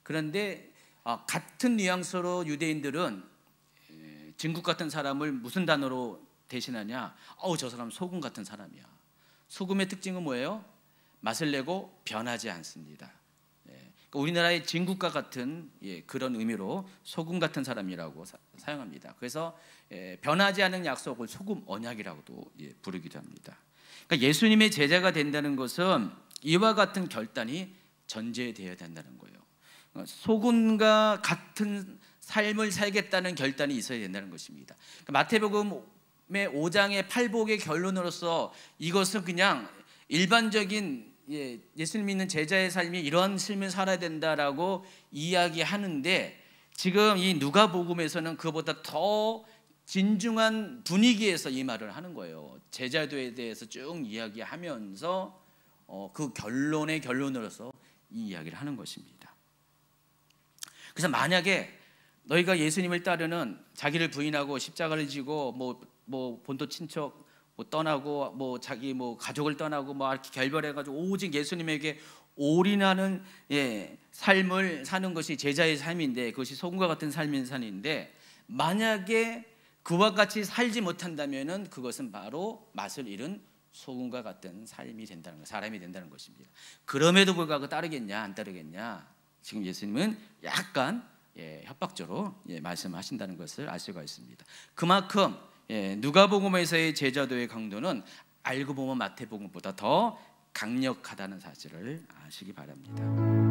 그런데 같은 뉘앙스로 유대인들은 진국 같은 사람을 무슨 단어로 대신하냐? 저 사람 소금 같은 사람이야. 소금의 특징은 뭐예요? 맛을 내고 변하지 않습니다. 그러니까 우리나라의 진국과 같은 그런 의미로 소금 같은 사람이라고 사용합니다. 그래서 변하지 않은 약속을 소금 언약이라고도 부르기도 합니다. 그러니까 예수님의 제자가 된다는 것은 이와 같은 결단이 전제되어야 된다는 거예요. 소금과 같은 삶을 살겠다는 결단이 있어야 된다는 것입니다. 그러니까 마태복음의 5장의 팔복의 결론으로서 이것은 그냥 일반적인 예수님 믿는 제자의 삶이 이런 삶을 살아야 된다라고 이야기하는데, 지금 이 누가복음에서는 그보다 더 진중한 분위기에서 이 말을 하는 거예요. 제자도에 대해서 쭉 이야기하면서 그 결론의 결론으로서 이 이야기를 하는 것입니다. 그래서 만약에 너희가 예수님을 따르는, 자기를 부인하고 십자가를 지고 뭐 본토 친척 떠나고 뭐 자기 뭐 가족을 떠나고 뭐 이렇게 결별해가지고 오직 예수님에게 올인하는 삶을 사는 것이 제자의 삶인데, 그것이 소금과 같은 삶인 삶인데, 만약에 그와 같이 살지 못한다면은 그것은 바로 맛을 잃은 소금과 같은 삶이 된다는 것, 사람이 된다는 것입니다. 그럼에도 불구하고 따르겠냐 안 따르겠냐, 지금 예수님은 약간 협박적으로 말씀하신다는 것을 알 수가 있습니다. 그만큼 누가복음에서의 제자도의 강도는 알고 보면 마태복음보다 더 강력하다는 사실을 아시기 바랍니다.